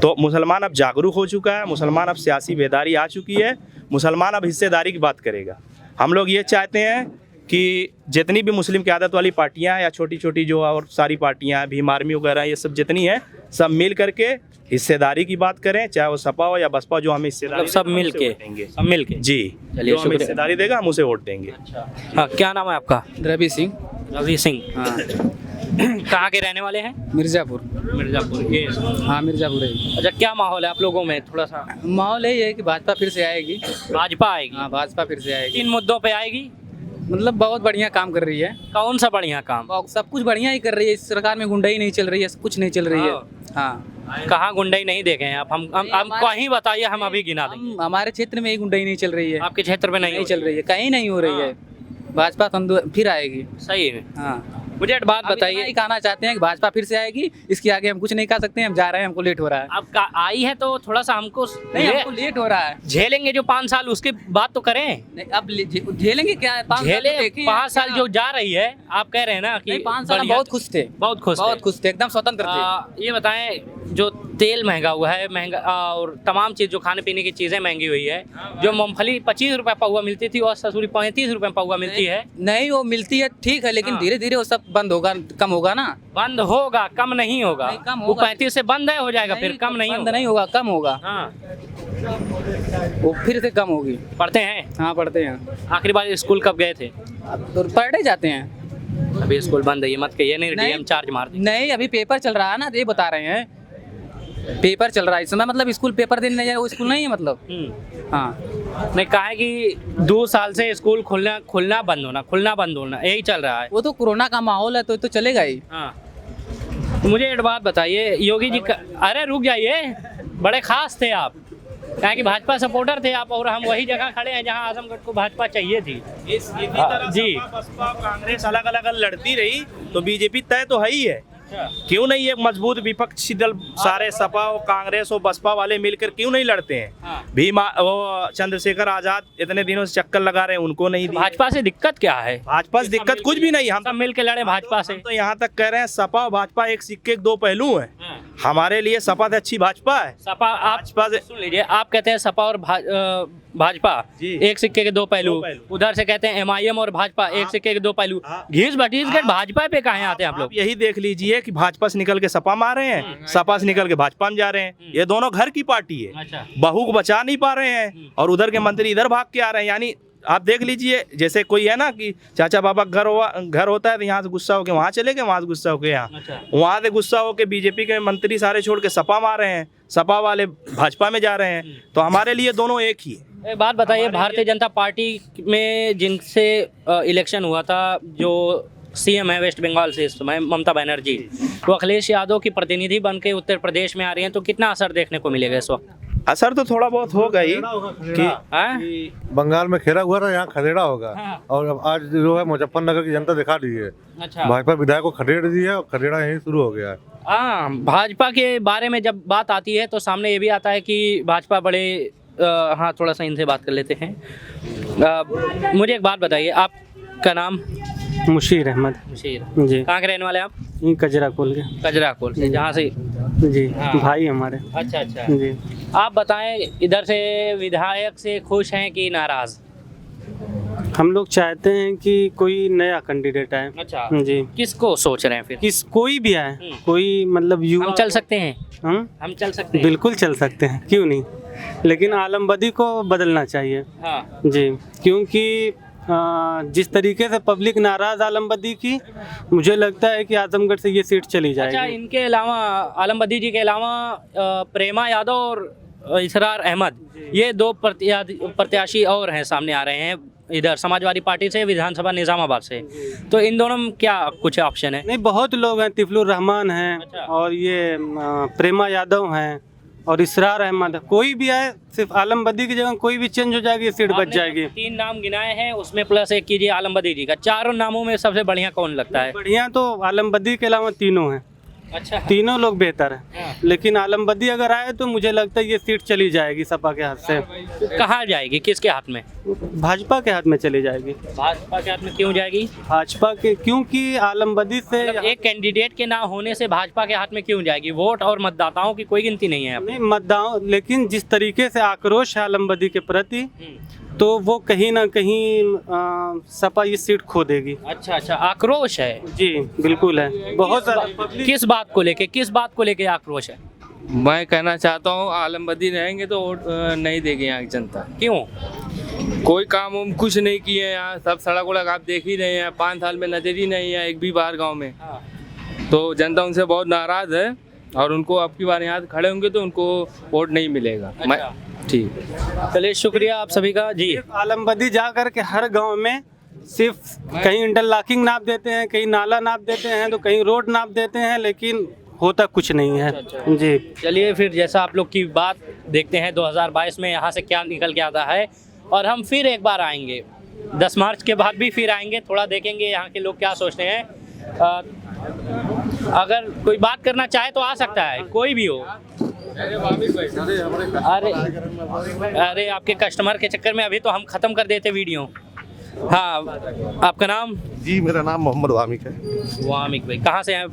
तो मुसलमान अब जागरूक हो चुका है, मुसलमान अब सियासी बेदारी आ चुकी है, मुसलमान अब हिस्सेदारी की बात करेगा। हम लोग ये चाहते हैं कि जितनी भी मुस्लिम की आदत वाली पार्टियां या छोटी छोटी जो और सारी पार्टियां, भीम आर्मी वगैरह, ये सब जितनी हैं, सब मिल करके हिस्सेदारी की बात करें, चाहे वो सपा हो या बसपा, जो हमें हिस्सेदारी मतलब सब देगा, मिल उसे के वोट देंगे। सब मिल के जी, चलिए, जो हमें शुक्रिया। हिस्सेदारी देगा हम उसे वोट देंगे। हाँ, क्या नाम है आपका? रवि सिंह। रवि सिंह। हाँ कहाँ के रहने वाले हैं? मिर्ज़ापुर। मिर्ज़ापुर। ये हाँ मिर्ज़ापुर है। अच्छा, क्या माहौल है आप लोगों में? थोड़ा सा माहौल यही है कि भाजपा फिर से आएगी। भाजपा आएगी। हाँ भाजपा फिर से आएगी। किन मुद्दों पे आएगी? मतलब बहुत बढ़िया काम कर रही है। कौन सा बढ़िया काम? सब कुछ बढ़िया ही कर रही है। इस सरकार में गुंडाई नहीं चल रही है, कुछ नहीं चल रही है। हाँ कहाँ गुंडाई नहीं देखे हैं आप? हम कहीं बताइए, हम अभी गिना देंगे। हमारे क्षेत्र में ही गुंडाई नहीं चल रही है। आपके क्षेत्र में नहीं नहीं चल रही है, कहीं नहीं हो रही है। भाजपा फिर आएगी। सही है। हाँ मुझे एक बात बताइए, बताइए, कहना चाहते हैं कि भाजपा फिर से आएगी। इसके आगे हम कुछ नहीं कह सकते हैं, हम जा रहे हैं, हमको लेट हो रहा है। अब आई है तो थोड़ा सा हमको नहीं, हमको लेट हो रहा है। झेलेंगे जो 5 साल, उसके बात तो करें। नहीं, अब झेलेंगे क्या? 5 साल झेले तो देखे हैं। 5 साल जो जा रही है, आप कह रहे हैं ना कि 5 साल हम बढ़िया- बहुत खुश थे। बहुत खुश बहुत थे। खुश थे, एकदम स्वतंत्र थे। ये बताएं, जो तेल महंगा हुआ है, महंगा और तमाम चीज़, जो खाने पीने की चीज़ें महंगी हुई है, जो मूंगफली 25 रुपये पौवा मिलती थी और ससुरी 35 रुपये पौवा मिलती है। नहीं, वो मिलती है ठीक है, लेकिन हाँ। धीरे धीरे वो सब बंद होगा, कम होगा ना। बंद होगा, कम नहीं होगा। नहीं, कम वो होगा। 35 से बंद है, हो जाएगा, फिर कम नहीं बंद होगा। नहीं होगा, कम होगा। हाँ, वो फिर से कम होगी। पढ़ते हैं। हाँ पढ़ते हैं। आखिरी बार स्कूल कब गए थे? अब तो पर डे जाते हैं। अभी स्कूल बंद है, ये मत कहिए, नहीं नहीं। डीएम चार्ज मार दे। नहीं, अभी पेपर चल रहा है ना, ये बता रहे हैं। पेपर चल रहा है इस समय, मतलब स्कूल पेपर देने जाए, वो स्कूल नहीं है मतलब। हाँ नहीं, कहा है कि 2 साल से स्कूल खुलना बंद होना यही चल रहा है। वो तो कोरोना का माहौल है, तो चलेगा ही। हाँ, तो मुझे एक बात बताइए, योगी जी का, अरे रुक जाइए, बड़े खास थे आप, कहा कि भाजपा सपोर्टर थे आप, और हम वही जगह खड़े हैं जहां आजमगढ़ को भाजपा चाहिए थी। इसी तरह जी। सपा, बसपा, कांग्रेस अलग अलग लड़ती रही तो बीजेपी तय तो है ही है। क्यों नहीं एक मजबूत विपक्षी दल, सारे सपा और कांग्रेस और बसपा वाले मिलकर क्यों नहीं लड़ते हैं? हाँ। वो चंद्रशेखर आजाद इतने दिनों से चक्कर लगा रहे हैं, उनको नहीं दी। भाजपा से दिक्कत क्या है? भाजपा से दिक्कत कुछ भी नहीं, हम सब मिल के लड़े भाजपा से। तो यहाँ तक कह रहे हैं सपा और भाजपा एक सिक्के के 2 पहलू हैं। हमारे लिए सपा से अच्छी भाजपा है। सपा, आप भाजपा से सुन लीजिए, आप कहते हैं सपा और भाजपा जी। एक सिक्के के 2 पहलू, दो पहलू। उधर से कहते हैं एमआईएम और भाजपा एक सिक्के के 2 पहलू। हाँ। घीस बटीस के भाजपा पे कहाँ आते हैं आप लोग? आप यही देख लीजिए कि भाजपा से निकल के सपा में आ रहे हैं, सपा से निकल के भाजपा में जा रहे हैं। ये दोनों घर की पार्टी है, अच्छा। बहू को बचा नहीं पा रहे हैं और उधर के मंत्री इधर भाग के आ रहे हैं। यानी आप देख लीजिए, जैसे कोई है ना कि चाचा बाबा घर होता है तो यहाँ से गुस्सा होकर वहाँ चले गए, वहाँ से गुस्सा होकर यहाँ, अच्छा। वहाँ से गुस्सा होकर बीजेपी के मंत्री सारे छोड़ के सपा में आ रहे हैं, सपा वाले भाजपा में जा रहे हैं। तो हमारे लिए दोनों एक ही है। एक बात बताइए, भारतीय जनता पार्टी में जिनसे इलेक्शन हुआ था, जो सीएम है वेस्ट बंगाल से इस समय, ममता बनर्जी, वो अखिलेश यादव की प्रतिनिधि बन के उत्तर प्रदेश में आ रही हैं, तो कितना असर देखने को मिलेगा इस वक्त? असर तो थोड़ा बहुत होगा ही कि हाँ? बंगाल में खेला हुआ था, यहाँ खदेड़ा होगा। हाँ। और अब आज जो है मुजफ्फरनगर की जनता दिखा दी है, अच्छा। भाजपा विधायक को खदेड़ दी है और खदेड़ा यहीं शुरू हो गया है। हाँ, भाजपा के बारे में जब बात आती है तो सामने ये भी आता है कि भाजपा बड़े हाँ, थोड़ा सा इनसे बात कर लेते हैं। मुझे एक बात बताइए, आपका नाम? मुशीर अहमद मुशीर जी। कहाँ के रहने वाले आप? ये कजरा कोल के कजराकोल से, जहाँ से? जी। हाँ। भाई हमारे। अच्छा अच्छा। जी। आप बताएं, इधर से विधायक से खुश हैं कि नाराज? हम लोग चाहते हैं कि कोई नया कैंडिडेट आए। अच्छा। जी। किसको सोच रहे हैं फिर? कोई भी आए, कोई मतलब युवा। हम चल सकते हैं? हम चल सकते हैं? बिल्कुल चल सकते हैं, क्यों नहीं, लेकिन आलमबदी को बदलना चाहिए। हाँ। जी, क्योंकि जिस तरीके से पब्लिक नाराज आलमबदी की, मुझे लगता है कि आजमगढ़ से ये सीट चली अच्छा, जाएगी। इनके अलावा, आलमबदी जी के अलावा प्रेमा यादव और इसरार अहमद, ये 2 प्रत्याशी और हैं, सामने आ रहे हैं इधर समाजवादी पार्टी से, विधानसभा निजामाबाद से। तो इन दोनों में क्या कुछ ऑप्शन है? नहीं, बहुत लोग हैं, तिफलुर रहमान हैं। अच्छा। और ये प्रेमा यादव हैं और इसरार अहमद। कोई भी आए, सिर्फ आलमबदी की जगह कोई भी चेंज हो जाएगी, सीट बच आपने जाएगी। 3 नाम गिनाए हैं, उसमें प्लस 1 कीजिए आलमबदी जी का। 4 नामों में सबसे बढ़िया कौन लगता है? बढ़िया तो आलमबदी के अलावा तीनों हैं। अच्छा। तीनों लोग बेहतर हैं, लेकिन आलमबदी अगर आए तो मुझे लगता है ये सीट चली जाएगी सपा के हाथ से। कहाँ जाएगी, किसके हाथ में? भाजपा के हाथ में चली जाएगी। भाजपा के हाथ में क्यों जाएगी? भाजपा के, क्योंकि आलमबदी से मतलब एक कैंडिडेट के ना होने से भाजपा के हाथ में क्यों जाएगी? वोट और मतदाताओं की कोई गिनती नहीं है अब। नहीं मतदान, लेकिन जिस तरीके से आक्रोश है आलमबदी के प्रति, तो वो कहीं ना कहीं सपा ये सीट खो देगी। अच्छा अच्छा, आक्रोश है। जी बिल्कुल है, बहुत सारा। किस बात को लेके आक्रोश है? मैं कहना चाहता हूँ आलमबदी रहेंगे तो वोट नहीं देगी यहाँ की जनता। क्यों? कोई काम उम कुछ नहीं किए हैं यहाँ, सब सड़क वड़क आप देख ही रहे हैं, 5 साल में नजर ही नहीं है एक भी बार गांव में। तो जनता उनसे बहुत नाराज है और उनको अब की बार यहाँ खड़े होंगे तो उनको वोट नहीं मिलेगा। मैं ठीक, चलिए शुक्रिया आप सभी का जी। आलमबदी जा कर के हर गांव में सिर्फ कहीं इंटरलॉकिंग नाप देते हैं, कहीं नाला नाप देते हैं, तो कहीं रोड नाप देते हैं, लेकिन होता कुछ नहीं है। जी चलिए फिर जैसा आप लोग की बात देखते हैं 2022 में यहाँ से क्या निकल के आता है, और हम फिर एक बार आएंगे 10 मार्च के बाद भी फिर आएंगे, थोड़ा देखेंगे यहाँ के लोग क्या सोचते हैं। अगर कोई बात करना चाहे तो आ सकता है, कोई भी हो। अरे आपके कस्टमर के चक्कर में अभी तो हम ख़त्म कर देते वीडियो। हाँ, आपका नाम? जी मेरा नाम मोहम्मद वामिक है। वामिक भाई, कहाँ से हैं?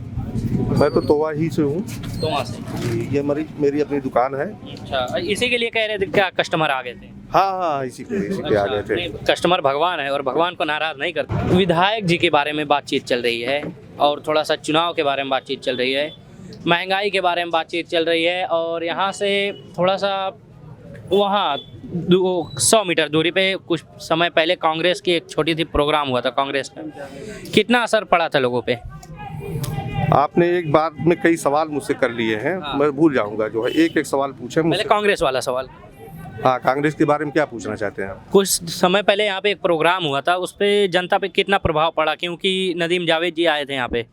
मैं तो तोवा ही से हूँ। तो वहाँ से। ये मेरी अपनी दुकान है। अच्छा, इसी के लिए कह रहे थे क्या कस्टमर आ गए थे? हाँ इसी पे आ गए थे। कस्टमर भगवान है और भगवान को नाराज नहीं करते। विधायक जी के बारे में बातचीत चल रही है और थोड़ा सा चुनाव के बारे में बातचीत चल रही है, महंगाई के बारे में बातचीत चल रही है, और यहाँ से थोड़ा सा वहाँ 100 मीटर दूरी पे कुछ समय पहले कांग्रेस की एक छोटी सी प्रोग्राम हुआ था कांग्रेस का। कितना असर पड़ा था लोगों पे? आपने एक बार में कई सवाल मुझसे कर लिए हैं। हाँ। मैं भूल जाऊंगा, जो है एक सवाल पूछे पहले मुझसे। कांग्रेस वाला सवाल। हाँ, कांग्रेस के बारे में क्या पूछना चाहते हैं आप? कुछ समय पहले यहाँ पे एक प्रोग्राम हुआ था, उस पे जनता पे कितना प्रभाव पड़ा? क्योंकि नदीम जावेद जी आए थे यहाँ पे।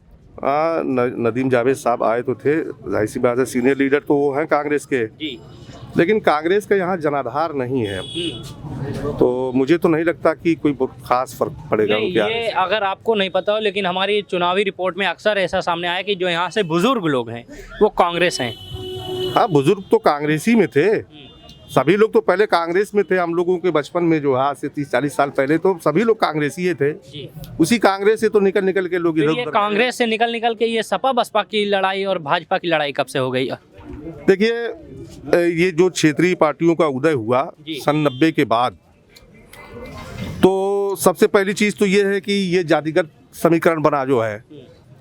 नदीम जावेद साहब आए तो थे, जाहिर सी बात है, सीनियर लीडर तो वो हैं कांग्रेस के जी, लेकिन कांग्रेस का यहाँ जनाधार नहीं है, तो मुझे तो नहीं लगता कि कोई बहुत खास फर्क पड़ेगा नहीं, उनके आने ये से। अगर आपको नहीं पता हो, लेकिन हमारी चुनावी रिपोर्ट में अक्सर ऐसा सामने आया कि जो यहाँ से बुजुर्ग लोग हैं वो कांग्रेस हैं। हाँ, बुजुर्ग तो कांग्रेसी में थे, सभी लोग तो पहले कांग्रेस में थे। हम लोगों के बचपन में जो आज से 30-40 साल पहले तो सभी लोग कांग्रेसी थे। जी। उसी कांग्रेस से तो निकल निकल के लोग फिर इधर ये उधर। कांग्रेस से निकल के ये सपा बसपा की लड़ाई और भाजपा की लड़ाई कब से हो गई? देखिए, ये जो क्षेत्रीय पार्टियों का उदय हुआ जी। सन 90 के बाद, तो सबसे पहली चीज़ तो ये है कि ये जातिगत समीकरण बना जो है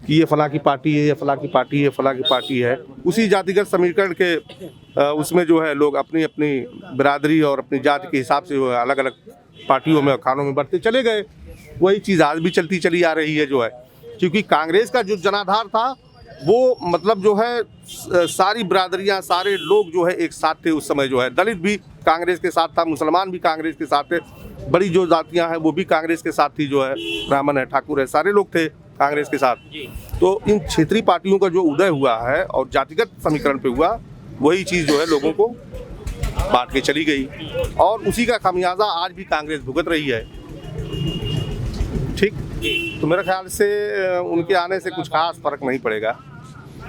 कि ये फला की पार्टी है, ये फला की पार्टी है, फला की पार्टी है। उसी जातिगत समीकरण के उसमें जो है लोग अपनी अपनी बिरादरी और अपनी जाति के हिसाब से जो है अलग अलग पार्टियों में, खानों में बढ़ते चले गए। वही चीज़ आज भी चलती चली आ रही है जो है, क्योंकि कांग्रेस का जो जनाधार था वो मतलब जो है सारी बिरादरियां, सारे लोग जो है एक साथ थे उस समय। जो है दलित भी कांग्रेस के साथ था, मुसलमान भी कांग्रेस के साथ थे, बड़ी जो जातियां हैं वो भी कांग्रेस के साथ थी। जो है ब्राह्मण है, ठाकुर है, सारे लोग थे कांग्रेस के साथ। तो इन क्षेत्रीय पार्टियों का जो उदय हुआ है और जातिगत समीकरण पे हुआ, वही चीज़ जो है लोगों को बांट के चली गई, और उसी का खामियाजा आज भी कांग्रेस भुगत रही है। ठीक, तो मेरे ख्याल से उनके आने से कुछ खास फर्क नहीं पड़ेगा,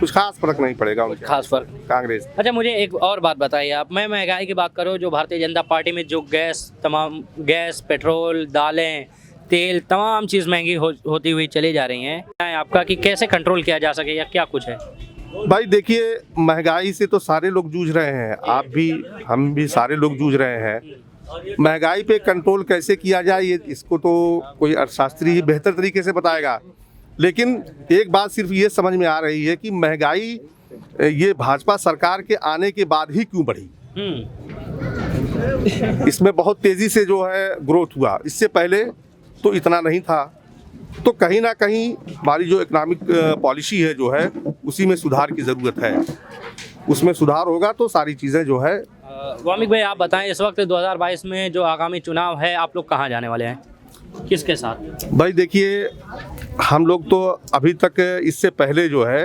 कुछ खास फर्क नहीं पड़ेगा उनके खास फर्क कांग्रेस। अच्छा, मुझे एक और बात बताइए आप। मैं महंगाई की बात करूँ, जो भारतीय जनता पार्टी में जो गैस, पेट्रोल, दालें, तेल, तमाम चीज़ महंगी होती हुई चली जा रही हैं, आपका कि कैसे कंट्रोल किया जा सके या क्या कुछ है? भाई देखिए, महंगाई से तो सारे लोग जूझ रहे हैं, आप भी, हम भी, सारे लोग जूझ रहे हैं। महंगाई पे कंट्रोल कैसे किया जाए, ये इसको तो कोई अर्थशास्त्री ही बेहतर तरीके से बताएगा। लेकिन एक बात सिर्फ ये समझ में आ रही है कि महंगाई ये भाजपा सरकार के आने के बाद ही क्यों बढ़ी। इसमें बहुत तेज़ी से जो है ग्रोथ हुआ, इससे पहले तो इतना नहीं था। तो कहीं ना कहीं हमारी जो इकोनॉमिक पॉलिसी है जो है, उसी में सुधार की ज़रूरत है। उसमें सुधार होगा तो सारी चीज़ें जो है। वामिक भाई, आप बताएं, इस वक्त 2022 में जो आगामी चुनाव है, आप लोग कहाँ जाने वाले हैं, किसके साथ? भाई देखिए, हम लोग तो अभी तक, इससे पहले जो है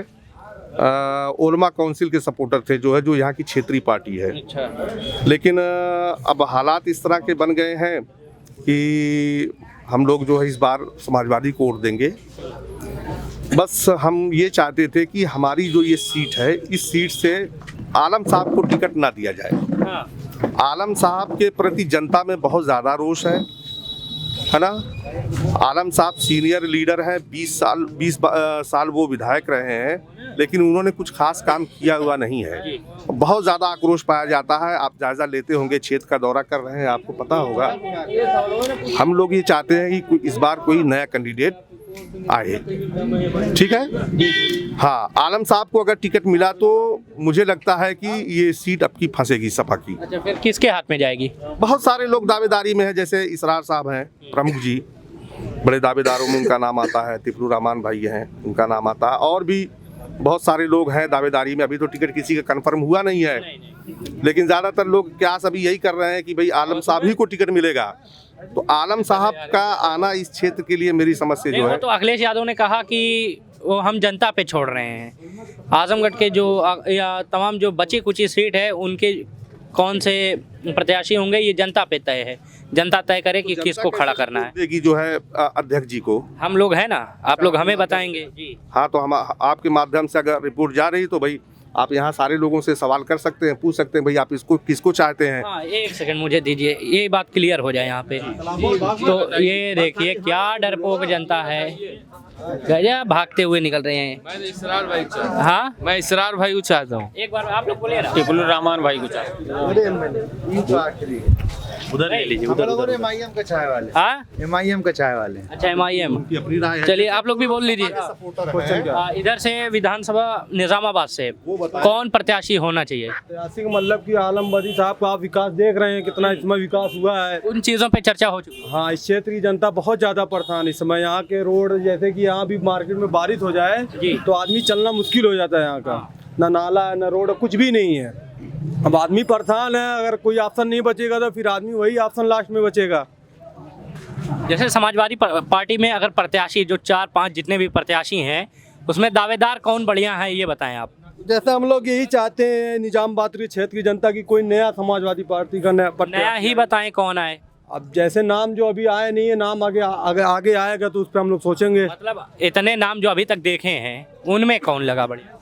ओलमा काउंसिल के सपोर्टर थे, जो है जो यहाँ की क्षेत्रीय पार्टी है। अच्छा। लेकिन अब हालात इस तरह के बन गए हैं कि हम लोग जो है इस बार समाजवादी को वोट देंगे। बस हम ये चाहते थे कि हमारी जो ये सीट है, इस सीट से आलम साहब को टिकट ना दिया जाए। आलम साहब के प्रति जनता में बहुत ज़्यादा रोष है ना। आलम साहब सीनियर लीडर हैं, 20 साल वो विधायक रहे हैं, लेकिन उन्होंने कुछ खास काम किया हुआ नहीं है। बहुत ज़्यादा आक्रोश पाया जाता है। आप जायज़ा लेते होंगे, क्षेत्र का दौरा कर रहे हैं, आपको पता होगा। हम लोग ये चाहते हैं कि इस बार कोई नया कैंडिडेट आए, ठीक है। हाँ, आलम साहब को अगर टिकट मिला तो मुझे लगता है कि ये सीट अब की फंसेगी सपा की। अच्छा, फिर किसके हाथ में जाएगी? बहुत सारे लोग दावेदारी में हैं, जैसे इसरार साहब हैं प्रमुख जी, बड़े दावेदारों में उनका नाम आता है। तिफरू रहमान भाई हैं, उनका नाम आता है। और भी बहुत सारे लोग हैं दावेदारी में। अभी तो टिकट किसी का कंफर्म हुआ नहीं है, लेकिन ज़्यादातर लोग क्या सभी यही कर रहे हैं कि भाई आलम साहब ही को टिकट मिलेगा। तो आलम साहब का आना इस क्षेत्र के लिए मेरी समझ से जो है, तो अखिलेश यादव ने कहा कि वो हम जनता पे छोड़ रहे हैं। आजमगढ़ के जो या तमाम जो बची कुची सीट है, उनके कौन से प्रत्याशी होंगे ये जनता पे तय है। जनता तय करे कि किसको खड़ा करना है। कि जो है अध्यक्ष जी को हम लोग हैं ना, आप लोग हमें बताएंगे जी। हाँ, तो हम आपके माध्यम से अगर रिपोर्ट जा रही तो भाई आप यहाँ सारे लोगों से सवाल कर सकते हैं, पूछ सकते हैं भाई आप इसको किसको चाहते हैं। हाँ, एक सेकंड मुझे दीजिए, ये बात क्लियर हो जाए यहाँ पे। तो ये देखिए क्या डरपोक जनता है, गया भागते हुए निकल रहे हैं। मैं इसरार भाई को चाहता हूँ। हाँ, मैं इसरार भाई को चाहता हूँ। एक बार आप लोग बोलिए ना। टिपलू रहमान भाई को चाहता हूँ। उधर ले लीजिए, हम उधर लोग MIM का चाय वाले, हाँ, MIM का चाय वाले। अच्छा, MIM। अपनी राय है। चलिए आप लोग भी बोल लीजिए। इधर से विधानसभा निजामाबाद से कौन प्रत्याशी होना चाहिए? मतलब कि आलम बदी साहब का आप विकास देख रहे हैं, कितना इसमें विकास हुआ है। उन चीज़ों पे चर्चा हो चुकी है। हाँ, इस क्षेत्र की जनता बहुत ज़्यादा परेशान इस समय। यहाँ के रोड, जैसे कि यहाँ भी मार्केट में बारिश हो जाए तो आदमी चलना मुश्किल हो जाता है। यहाँ का ना नाला है, ना रोड, कुछ भी नहीं है। अब आदमी परेशान है। अगर कोई ऑप्शन नहीं बचेगा तो फिर आदमी वही ऑप्शन लास्ट में बचेगा। जैसे समाजवादी पार्टी में अगर प्रत्याशी जो 4-5 जितने भी प्रत्याशी हैं, उसमें दावेदार कौन बढ़िया है ये बताएं आप। जैसे हम लोग यही चाहते हैं निजामाबाद के क्षेत्र की जनता की कोई नया समाजवादी पार्टी का नया ही बताएं कौन आए। अब जैसे नाम जो अभी आए नहीं है, नाम आगे आएगा तो उस पर हम लोग सोचेंगे। मतलब इतने नाम जो अभी तक देखे हैं उनमें कौन लगा बढ़िया?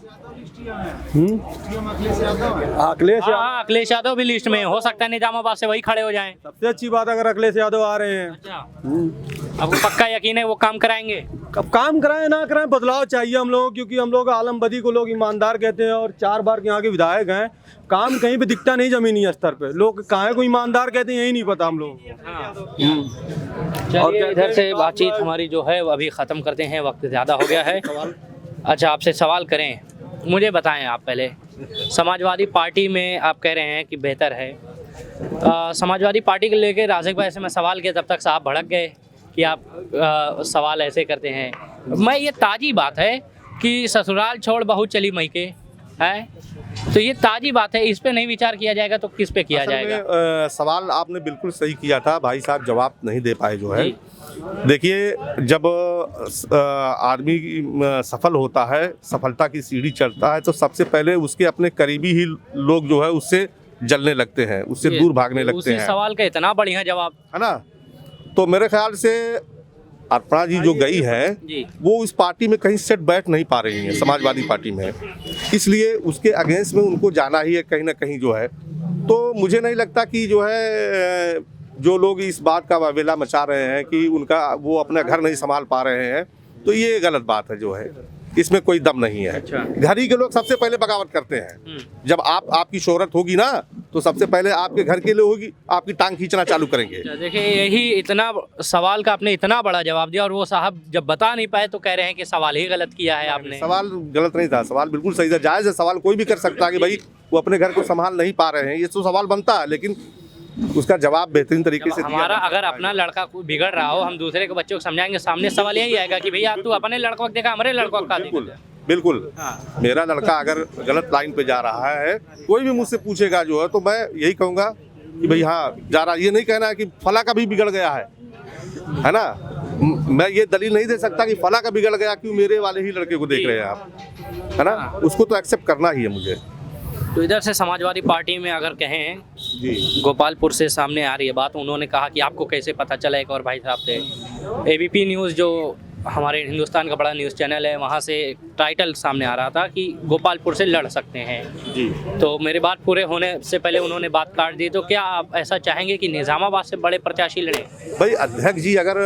अखिलेश यादव भी लिस्ट में हो सकता है, निजामाबाद से वही खड़े हो जाएं। सबसे अच्छी बात अगर अखिलेश यादव आ रहे हैं। अच्छा, अब पक्का यकीन है वो काम कराएंगे? कब काम कराएं ना कराएं, बदलाव चाहिए हम लोग, क्योंकि हम लोग आलम बदी को लोग ईमानदार कहते हैं और 4 बार यहाँ के विधायक हैं। काम कहीं पे दिखता नहीं जमीनी स्तर पे। लोग कहाँ को ईमानदार कहते हैं यही नहीं पता हम लोग। चलिए इधर से बातचीत हमारी जो है अभी ख़त्म करते हैं, वक्त ज़्यादा हो गया है। अच्छा, आपसे सवाल करें, मुझे बताएं आप पहले, समाजवादी पार्टी में आप कह रहे हैं कि बेहतर है। समाजवादी पार्टी को लेके राशिक भाई से मैं सवाल किया, तब तक साहब भड़क गए कि आप सवाल ऐसे करते हैं। मैं ये ताज़ी बात है कि ससुराल छोड़ बहू चली मई के है, तो ये ताज़ी बात है, इस पे नहीं विचार किया जाएगा तो किस पे किया जाएगा? सवाल आपने बिल्कुल सही किया था भाई साहब, जवाब नहीं दे पाए जो है। देखिए, जब आदमी सफल होता है, सफलता की सीढ़ी चढ़ता है, तो सबसे पहले उसके अपने करीबी ही लोग जो है उससे जलने लगते हैं, उससे दूर भागने लगते हैं। सवाल का इतना बढ़िया जवाब है ना। तो मेरे ख्याल से अर्पणा जी जो गई है वो इस पार्टी में कहीं सेट बैठ नहीं पा रही है, समाजवादी पार्टी में, इसलिए उसके अगेंस्ट में उनको जाना ही है कहीं ना कहीं जो है। तो मुझे नहीं लगता कि जो है जो लोग इस बात का वावेला मचा रहे हैं कि उनका वो अपना घर नहीं संभाल पा रहे हैं, तो ये गलत बात है जो है, इसमें कोई दम नहीं है। घर ही के लोग सबसे पहले बगावत करते हैं। जब आपकी शोहरत होगी ना तो सबसे पहले आपके घर के लोग होगी, आपकी टांग खींचना चालू करेंगे। देखिए, यही इतना सवाल का आपने इतना बड़ा जवाब दिया और वो साहब जब बता नहीं पाए तो कह रहे हैं कि सवाल ही गलत किया है आपने। सवाल गलत नहीं था, सवाल बिल्कुल सही था, जायज़ है। सवाल कोई भी कर सकता है कि भाई वो अपने घर को संभाल नहीं पा रहे हैं, ये तो सवाल बनता है, लेकिन उसका जवाब बेहतरीन तरीके से हमारा अगर अपना लड़का बिगड़ रहा हो, हम दूसरे के बच्चों को समझाएंगे, सामने सवाल यही आएगा कि भैया तू अपने लड़कों को देखा, हमारे लड़कों का बिल्कुल। मेरा लड़का अगर गलत लाइन पे जा रहा है, कोई भी मुझसे पूछेगा जो है, तो मैं यही कहूँगा कि भाई हाँ जा रहा, ये नहीं कहना है कि फला का भी बिगड़ गया है ना। मैं ये दलील नहीं दे सकता कि फला का बिगड़ गया क्यों मेरे वाले ही लड़के को देख रहे हैं आप, है ना। उसको तो एक्सेप्ट करना ही है मुझे। तो इधर से समाजवादी पार्टी में अगर कहें जी, गोपालपुर से सामने आ रही है बात, उन्होंने कहा कि आपको कैसे पता चला, एक और भाई साहब थे, ABP न्यूज़ जो हमारे हिंदुस्तान का बड़ा न्यूज़ चैनल है, वहाँ से टाइटल सामने आ रहा था कि गोपालपुर से लड़ सकते हैं जी। तो मेरी बात पूरे होने से पहले उन्होंने बात काट दी, तो क्या आप ऐसा चाहेंगे कि निज़ामाबाद से बड़े प्रत्याशी लड़े? भाई अध्यक्ष जी अगर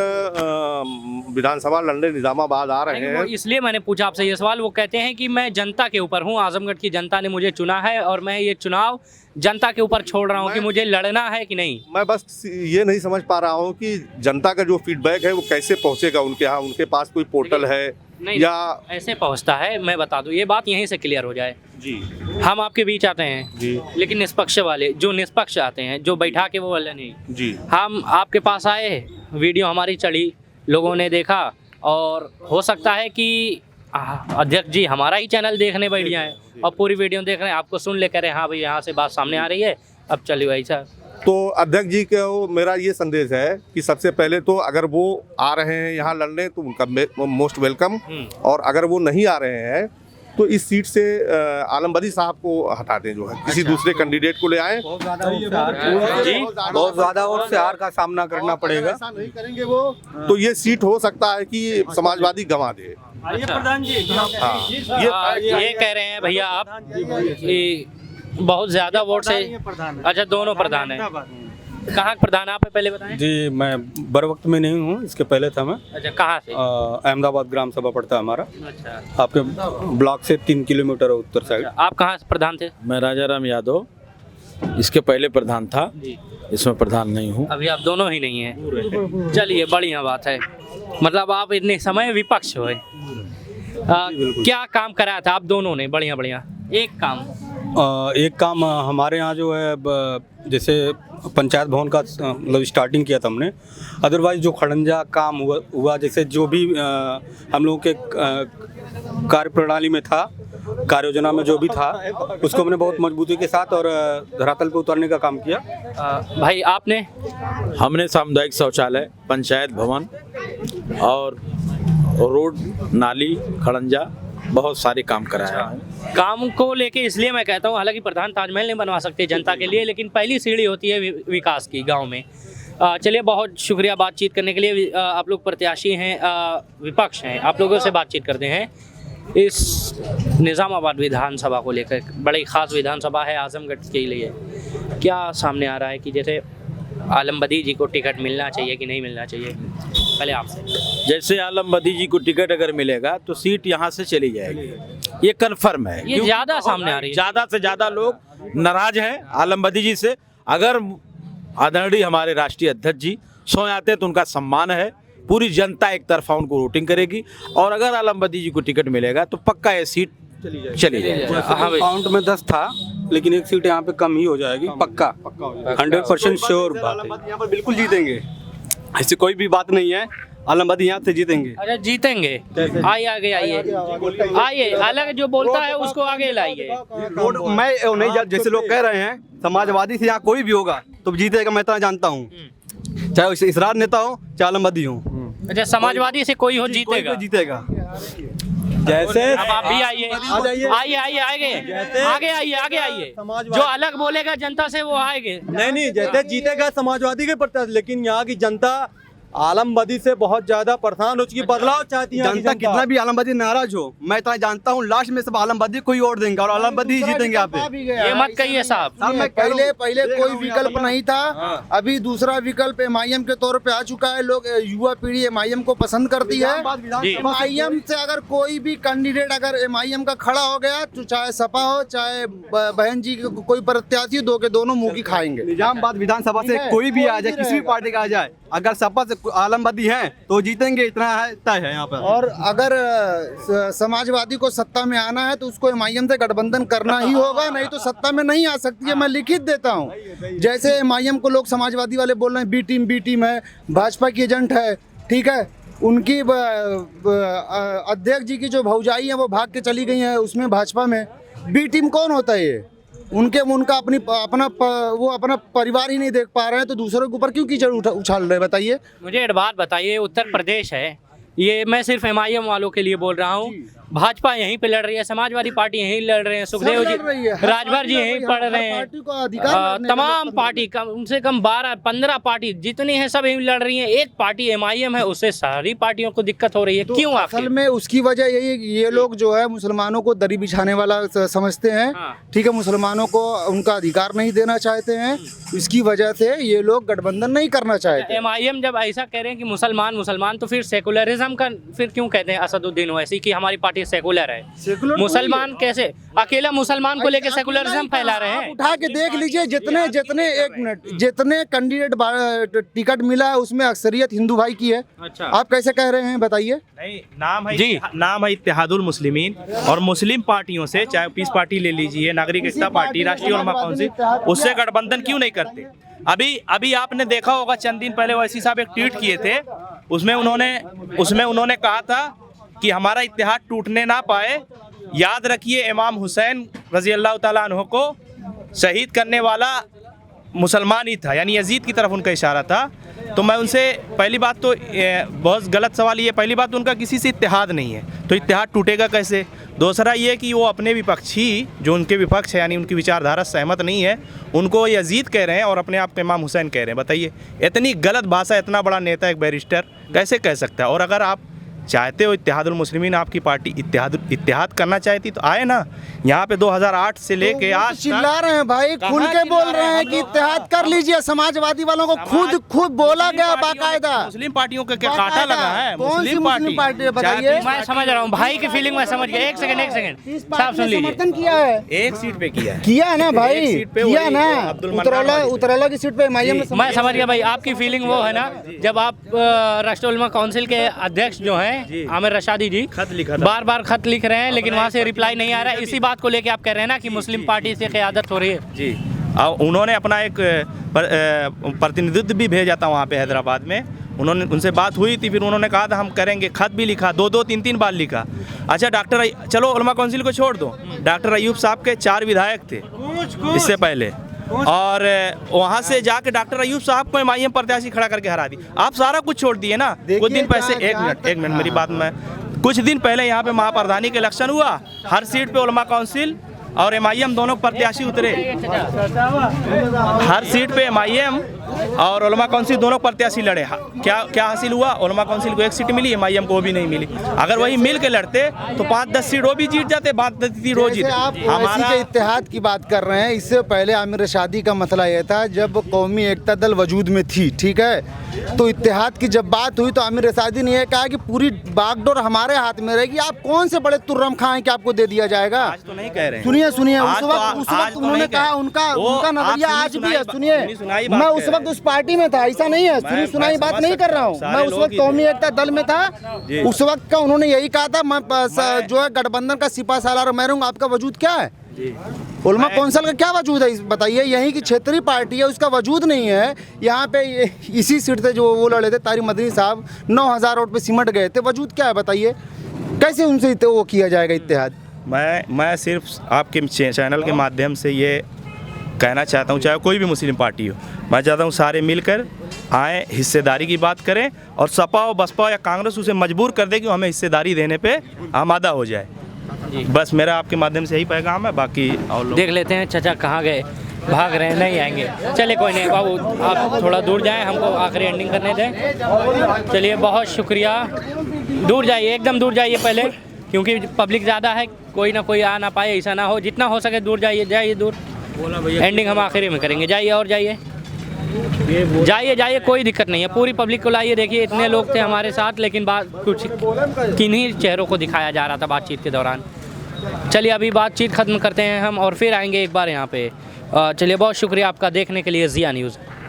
विधानसभा लड़ने निजामाबाद आ रहे हैं, इसलिए मैंने पूछा आपसे ये सवाल। वो कहते हैं कि मैं जनता के ऊपर हूँ, आजमगढ़ की जनता ने मुझे चुना है और मैं ये चुनाव जनता के ऊपर छोड़ रहा हूँ कि मुझे लड़ना है कि नहीं। मैं बस ये नहीं समझ पा रहा हूँ कि जनता का जो फीडबैक है वो कैसे पहुँचेगा उनके यहाँ। उनके पास कोई पोर्टल है नहीं, या ऐसे पहुँचता है? मैं बता दूँ, ये बात यहीं से क्लियर हो जाए जी। हम आपके बीच आते हैं जी, लेकिन निष्पक्ष वाले, जो निष्पक्ष आते हैं, जो बैठा के वो वाले नहीं जी। हम आपके पास आए, वीडियो हमारी चढ़ी, लोगों ने देखा, और हो सकता है कि अध्यक्ष जी हमारा ही चैनल देखने बैठ जाए और पूरी वीडियो देख रहे हैं, आपको सुन ले कह रहे हैं हाँ भाई यहाँ से बात सामने आ रही है, अब चलिए भाई साहब। तो अध्यक्ष जी को मेरा ये संदेश है कि सबसे पहले तो अगर वो आ रहे हैं यहाँ लड़ने तो उनका मोस्ट वेलकम, और अगर वो नहीं आ रहे हैं तो इस सीट से आलम बदी साहब को हटा दें, जो है किसी दूसरे कैंडिडेट को ले आए। बहुत ज़्यादा और से हार का सामना करना पड़ेगा। ऐसा नहीं करेंगे वो तो ये सीट हो सकता है कि समाजवादी गंवा दे। प्रधान जी हाँ, ये कह रहे हैं भैया आप कि बहुत ज़्यादा वोट से, अच्छा दोनों प्रधान हैं, कहाँ प्रधान आप पहले बताएं? जी मैं बर वक्त में नहीं हूँ, इसके पहले था मैं। अच्छा कहाँ से? अहमदाबाद ग्राम सभा पड़ता है हमारा, अच्छा आपके ब्लॉक से 3 किलोमीटर उत्तर साइड। आप कहाँ से प्रधान थे? मैं राजाराम यादव इसके पहले प्रधान था, इसमें प्रधान नहीं हूँ। अभी आप दोनों ही नहीं हैं, चलिए बढ़िया बात है। मतलब आप इतने समय विपक्ष हुए, क्या काम कराया था आप दोनों ने? बढ़िया बढ़िया। एक काम हमारे यहाँ जो है जैसे पंचायत भवन का मतलब स्टार्टिंग किया था हमने। अदरवाइज जो खड़ंजा काम हुआ जैसे जो भी हम लोगों के कार्य प्रणाली में था, कार्य योजना में जो भी था, उसको हमने बहुत मजबूती के साथ और धरातल पे उतारने का काम किया। भाई आपने? हमने सामुदायिक शौचालय, पंचायत भवन और रोड, नाली, खड़ंजा, बहुत सारे काम कराया है। काम को लेके इसलिए मैं कहता हूँ, हालांकि प्रधान ताजमहल नहीं बनवा सकते जनता के लिए, लेकिन पहली सीढ़ी होती है विकास की गांव में। चलिए बहुत शुक्रिया बातचीत करने के लिए। आप लोग प्रत्याशी हैं, विपक्ष हैं, आप लोगों से बातचीत करते हैं इस निज़ामाबाद विधानसभा को लेकर। बड़ी ख़ास विधानसभा है आजमगढ़ के लिए। क्या सामने आ रहा है कि जैसे आलम बदी जी को टिकट मिलना चाहिए कि नहीं मिलना चाहिए? पहले आपसे। जैसे आलम बदी जी को टिकट अगर मिलेगा तो सीट यहाँ से चली जाएगी, ये कन्फर्म है। ये ज़्यादा सामने आ रही है, ज़्यादा से ज़्यादा लोग नाराज हैं आलम बदी जी से। अगर आदरणीय हमारे राष्ट्रीय अध्यक्ष जी सो आते हैं तो उनका सम्मान है, पूरी जनता एक तरफा उनको वोटिंग करेगी, और अगर आलम बदी जी को टिकट मिलेगा तो पक्का ये सीट चली जाएगी। काउंट में 10 था, लेकिन एक सीट यहाँ पे कम ही हो जाएगी, पक्का 100% श्योर बात है। यहाँ पर बिल्कुल जीतेंगे, ऐसी कोई भी बात नहीं है। आलम बदी यहाँ से जीतेंगे। अरे जीतेंगे, आइए आगे आइए, अलग जो बोलता है उसको आगे लाइए। मैं नहीं, जैसे लोग कह रहे हैं समाजवादी से यहाँ कोई भी होगा तो जीतेगा, मैं इतना जानता हूँ, चाहे इसरार नेता हो चाहे आलम बदी हो। अच्छा समाजवादी से कोई हो जीतेगा? जीतेगा। जैसे अब आप भी आइए आगे आइए। जो अलग बोलेगा जनता से वो आएंगे। नहीं जैसे जीतेगा समाजवादी के प्रत्याशी, लेकिन यहाँ की जनता आलम बदी से बहुत ज्यादा परेशान हो चुकी, बदलाव चाहती है। जनता कितना भी आलम बदी नाराज हो, मैं इतना जानता हूँ लास्ट में सब आलम बदी को ही वोट देंगे और आलम बदी ही जीतेंगे। आप ये मत कहिए साहब। पहले कोई विकल्प नहीं था, अभी दूसरा विकल्प MIM के तौर पे आ चुका है। लोग युवा पीढ़ी MIM को पसंद करती है। MIM से अगर कोई भी कैंडिडेट अगर MIM का खड़ा हो गया तो चाहे सपा हो चाहे बहन जी कोई प्रत्याशी, दो के दोनों मुँह की खाएंगे। निजामाबाद विधानसभा से कोई भी आ जाए, किसी भी पार्टी का आ जाए, अगर सपा से आलम बदी हैं तो जीतेंगे, इतना है तय है यहाँ पर। और अगर समाजवादी को सत्ता में आना है तो उसको MIM से गठबंधन करना ही होगा, नहीं तो सत्ता में नहीं आ सकती है। मैं लिखित देता हूँ, जैसे MIM को लोग समाजवादी वाले बोल रहे हैं बी टीम है, भाजपा की एजेंट है, ठीक है। उनकी अध्यक्ष जी की जो भौजाई है वो भाग के चली गई है उसमें, भाजपा में। बी टीम कौन होता है ये? उनका अपना परिवार ही नहीं देख पा रहे हैं तो दूसरों के ऊपर क्यों कीचड़ उछाल रहे हैं? बताइए मुझे एक बात बताइए, उत्तर प्रदेश है ये, मैं सिर्फ MIM वालों के लिए बोल रहा हूँ। भाजपा यहीं पे लड़ रही है, समाजवादी पार्टी यहीं लड़ रहे हैं, सुखदेव जी, राजभर जी यहीं पढ़ रहे हैं, तमाम पार्टी कम से कम 12-15 पार्टी जितनी है सब यहीं लड़ रही हैं। एक पार्टी MIM है, उससे सारी पार्टियों को दिक्कत हो रही है। क्यों? असल में उसकी वजह यही, ये लोग जो है मुसलमानों को दरी बिछाने वाला समझते हैं। ठीक है, मुसलमानों को उनका अधिकार नहीं देना चाहते हैं, इसकी वजह से ये लोग गठबंधन नहीं करना चाहते। MIM जब ऐसा कह रहे हैं कि मुसलमान तो फिर सेकुलरिज्म का फिर क्यों कहते हैं असदुद्दीन ओवैसी कि हमारी पार्टी सेकुलर है? मुसलमान कैसे अकेला मुसलमान को लेकर सेकुलरिज्म फैला रहे हैं? उठा के देख लीजिए, जितने कैंडिडेट टिकट मिला है उसमें अक्सरियत हिंदू भाई की है। अच्छा, आप कैसे कह रहे हैं बताइए? नहीं, नाम है इत्तेहादुल मुस्लिमीन, और मुस्लिम पार्टियों से चाहे पीस पार्टी ले लीजिए, नागरिक एकता पार्टी, राष्ट्रीय उलमा काउंसिल, उससे गठबंधन क्यों नहीं करते? अभी आपने देखा होगा, चंद दिन पहले ओवैसी साहब एक ट्वीट किए थे, उसमें उन्होंने कहा था कि हमारा इत्तेहाद टूटने ना पाए, याद रखिए इमाम हुसैन रजी अल्लाह ताला अन्हु को शहीद करने वाला मुसलमान ही था, यानी यजीद की तरफ उनका इशारा था। तो मैं उनसे, पहली बात तो बहुत गलत सवाल ये, पहली बात तो उनका किसी से इत्तेहाद नहीं है, तो इत्तेहाद टूटेगा कैसे? दूसरा ये कि वो अपने विपक्षी, जो उनके विपक्ष है यानी उनकी विचारधारा सहमत नहीं है, उनको यजीद कह रहे हैं और अपने आप को इमाम हुसैन कह रहे हैं। बताइए, इतनी गलत भाषा इतना बड़ा नेता, एक बैरिस्टर कैसे कह सकता है? और अगर आप चाहते हो इत्तेहादुल मुस्लिमीन, आपकी पार्टी इत्तेहाद करना चाहती तो आए ना यहाँ पे। 2008 से लेके आज चिल्ला रहे हैं भाई, खुल के बोल रहे हैं कि इत्तेहाद कर लीजिए। समाजवादी वालों को खुद बोला गया बाकायदा। मुस्लिम पार्टियों का क्या कांटा लगा है? मुस्लिम पार्टी बताइए। मैं समझ रहा हूँ भाई की फीलिंग, मैं समझ गया। एक सेकंड साहब सुन लीजिए, समर्थन किया है, एक सीट पे किया है ना भाई, किया ना, उतरौला की सीट पे MIM। मैं समझ गया भाई आपकी फीलिंग। वो है ना, जब आप राष्ट्रीय उलमा काउंसिल के अध्यक्ष जो हैं आमिर रशादी जी बार खत लिख रहे हैं, लेकिन वहाँ से रिप्लाई नहीं आ रहा है, इसी बात को लेके आप कह रहे हैं ना कि मुस्लिम पार्टी से क़यादत हो रही है? जी, उन्होंने अपना एक प्रतिनिधित्व भी भेजा था वहाँ पे हैदराबाद में, उन्होंने उनसे बात हुई थी, फिर उन्होंने कहा था हम करेंगे, खत भी लिखा, 2-3 बार लिखा। अच्छा, चलो उलमा काउंसिल को छोड़ दो, डॉक्टर अयूब साहब के 4 विधायक थे इससे पहले, और वहाँ से जाके डॉक्टर अयूब साहब को MIM प्रत्याशी खड़ा करके हरा दी। आप सारा कुछ छोड़ दिए ना। कुछ दिन पहले, एक मिनट मेरी बात में, कुछ दिन पहले यहाँ पे महाप्रधानी के इलेक्शन हुआ, हर सीट पे उलमा काउंसिल और MIM दोनों प्रत्याशी उतरे, हर सीट पे MIM और उलमा काउंसिल दोनों प्रत्याशी लड़े। क्या हासिल हुआ? उलमा काउंसिल को 1 सीट मिली, MIM को भी नहीं मिली। अगर वही मिल के लड़ते तो 5-10 सीट वो भी जीत जाते, 5-10 सीट वो जीत। आप हमारा इत्तेहाद की बात कर रहे हैं, इससे पहले आमिर रशादी का मसला यह था, जब कौमी एकता दल वजूद में थी, ठीक है, तो इत्तेहाद की जब बात हुई तो आमिर रशादी ने यह कहा कि पूरी बागडोर हमारे हाथ में रहेगी, आप कौन से बड़े तुर्रम खां हैं कि आपको दे दिया जाएगा? आज तो नहीं कह रहे। सुनिए, उस वक्त उन्होंने कहा, उनका नजरिया आज भी है। सुनिए, मैं उस वक्त उस पार्टी में था, ऐसा नहीं है, सुनाई बात नहीं कर रहा हूँ, मैं उस वक्त कौमी एकता दल में था, उस वक्त का उन्होंने यही कहा था, मैं जो है गठबंधन का सिपा सालार मैं रहूँगा। आपका वजूद क्या है? उलमा काउंसिल का क्या वजूद है बताइए? यहीं की क्षेत्रीय पार्टी है, उसका वजूद नहीं है। यहाँ पे इसी सीट से जो वो लड़े थे तारिक मदनी साहब, 9000 वोट पे सिमट गए थे, वजूद क्या है बताइए? कैसे उनसे वो किया जाएगा इत्तेहाद? मैं सिर्फ आपके चैनल के माध्यम से ये कहना चाहता हूँ, चाहे कोई भी मुस्लिम पार्टी हो, मैं चाहता हूँ सारे मिलकर आए, हिस्सेदारी की बात करें, और सपा और बसपा या कांग्रेस उसे मजबूर कर दे कि हमें हिस्सेदारी देने पे आमादा हो जाए। बस मेरा आपके माध्यम से यही पैगाम है। बाकी और लोग देख लेते हैं चाचा कहाँ गए, भाग रहे हैं, नहीं आएंगे। चलिए कोई नहीं बाबू, आप थोड़ा दूर जाएं, हमको आखिरी एंडिंग करने दें। चलिए, बहुत शुक्रिया। दूर जाइए, एकदम दूर जाइए पहले, क्योंकि पब्लिक ज़्यादा है, कोई ना कोई आ ना पाए, ऐसा ना हो। जितना हो सके दूर जाइए दूर। एंडिंग हम आखिरी में करेंगे। जाइए और जाइए, कोई दिक्कत नहीं है। पूरी पब्लिक को लाइए। देखिए, इतने लोग थे हमारे साथ, लेकिन बात कुछ किन्हीं चेहरों को दिखाया जा रहा था बातचीत के दौरान। चलिए, अभी बातचीत ख़त्म करते हैं हम और फिर आएंगे एक बार यहाँ पे। चलिए, बहुत शुक्रिया आपका देखने के लिए ज़िया न्यूज़।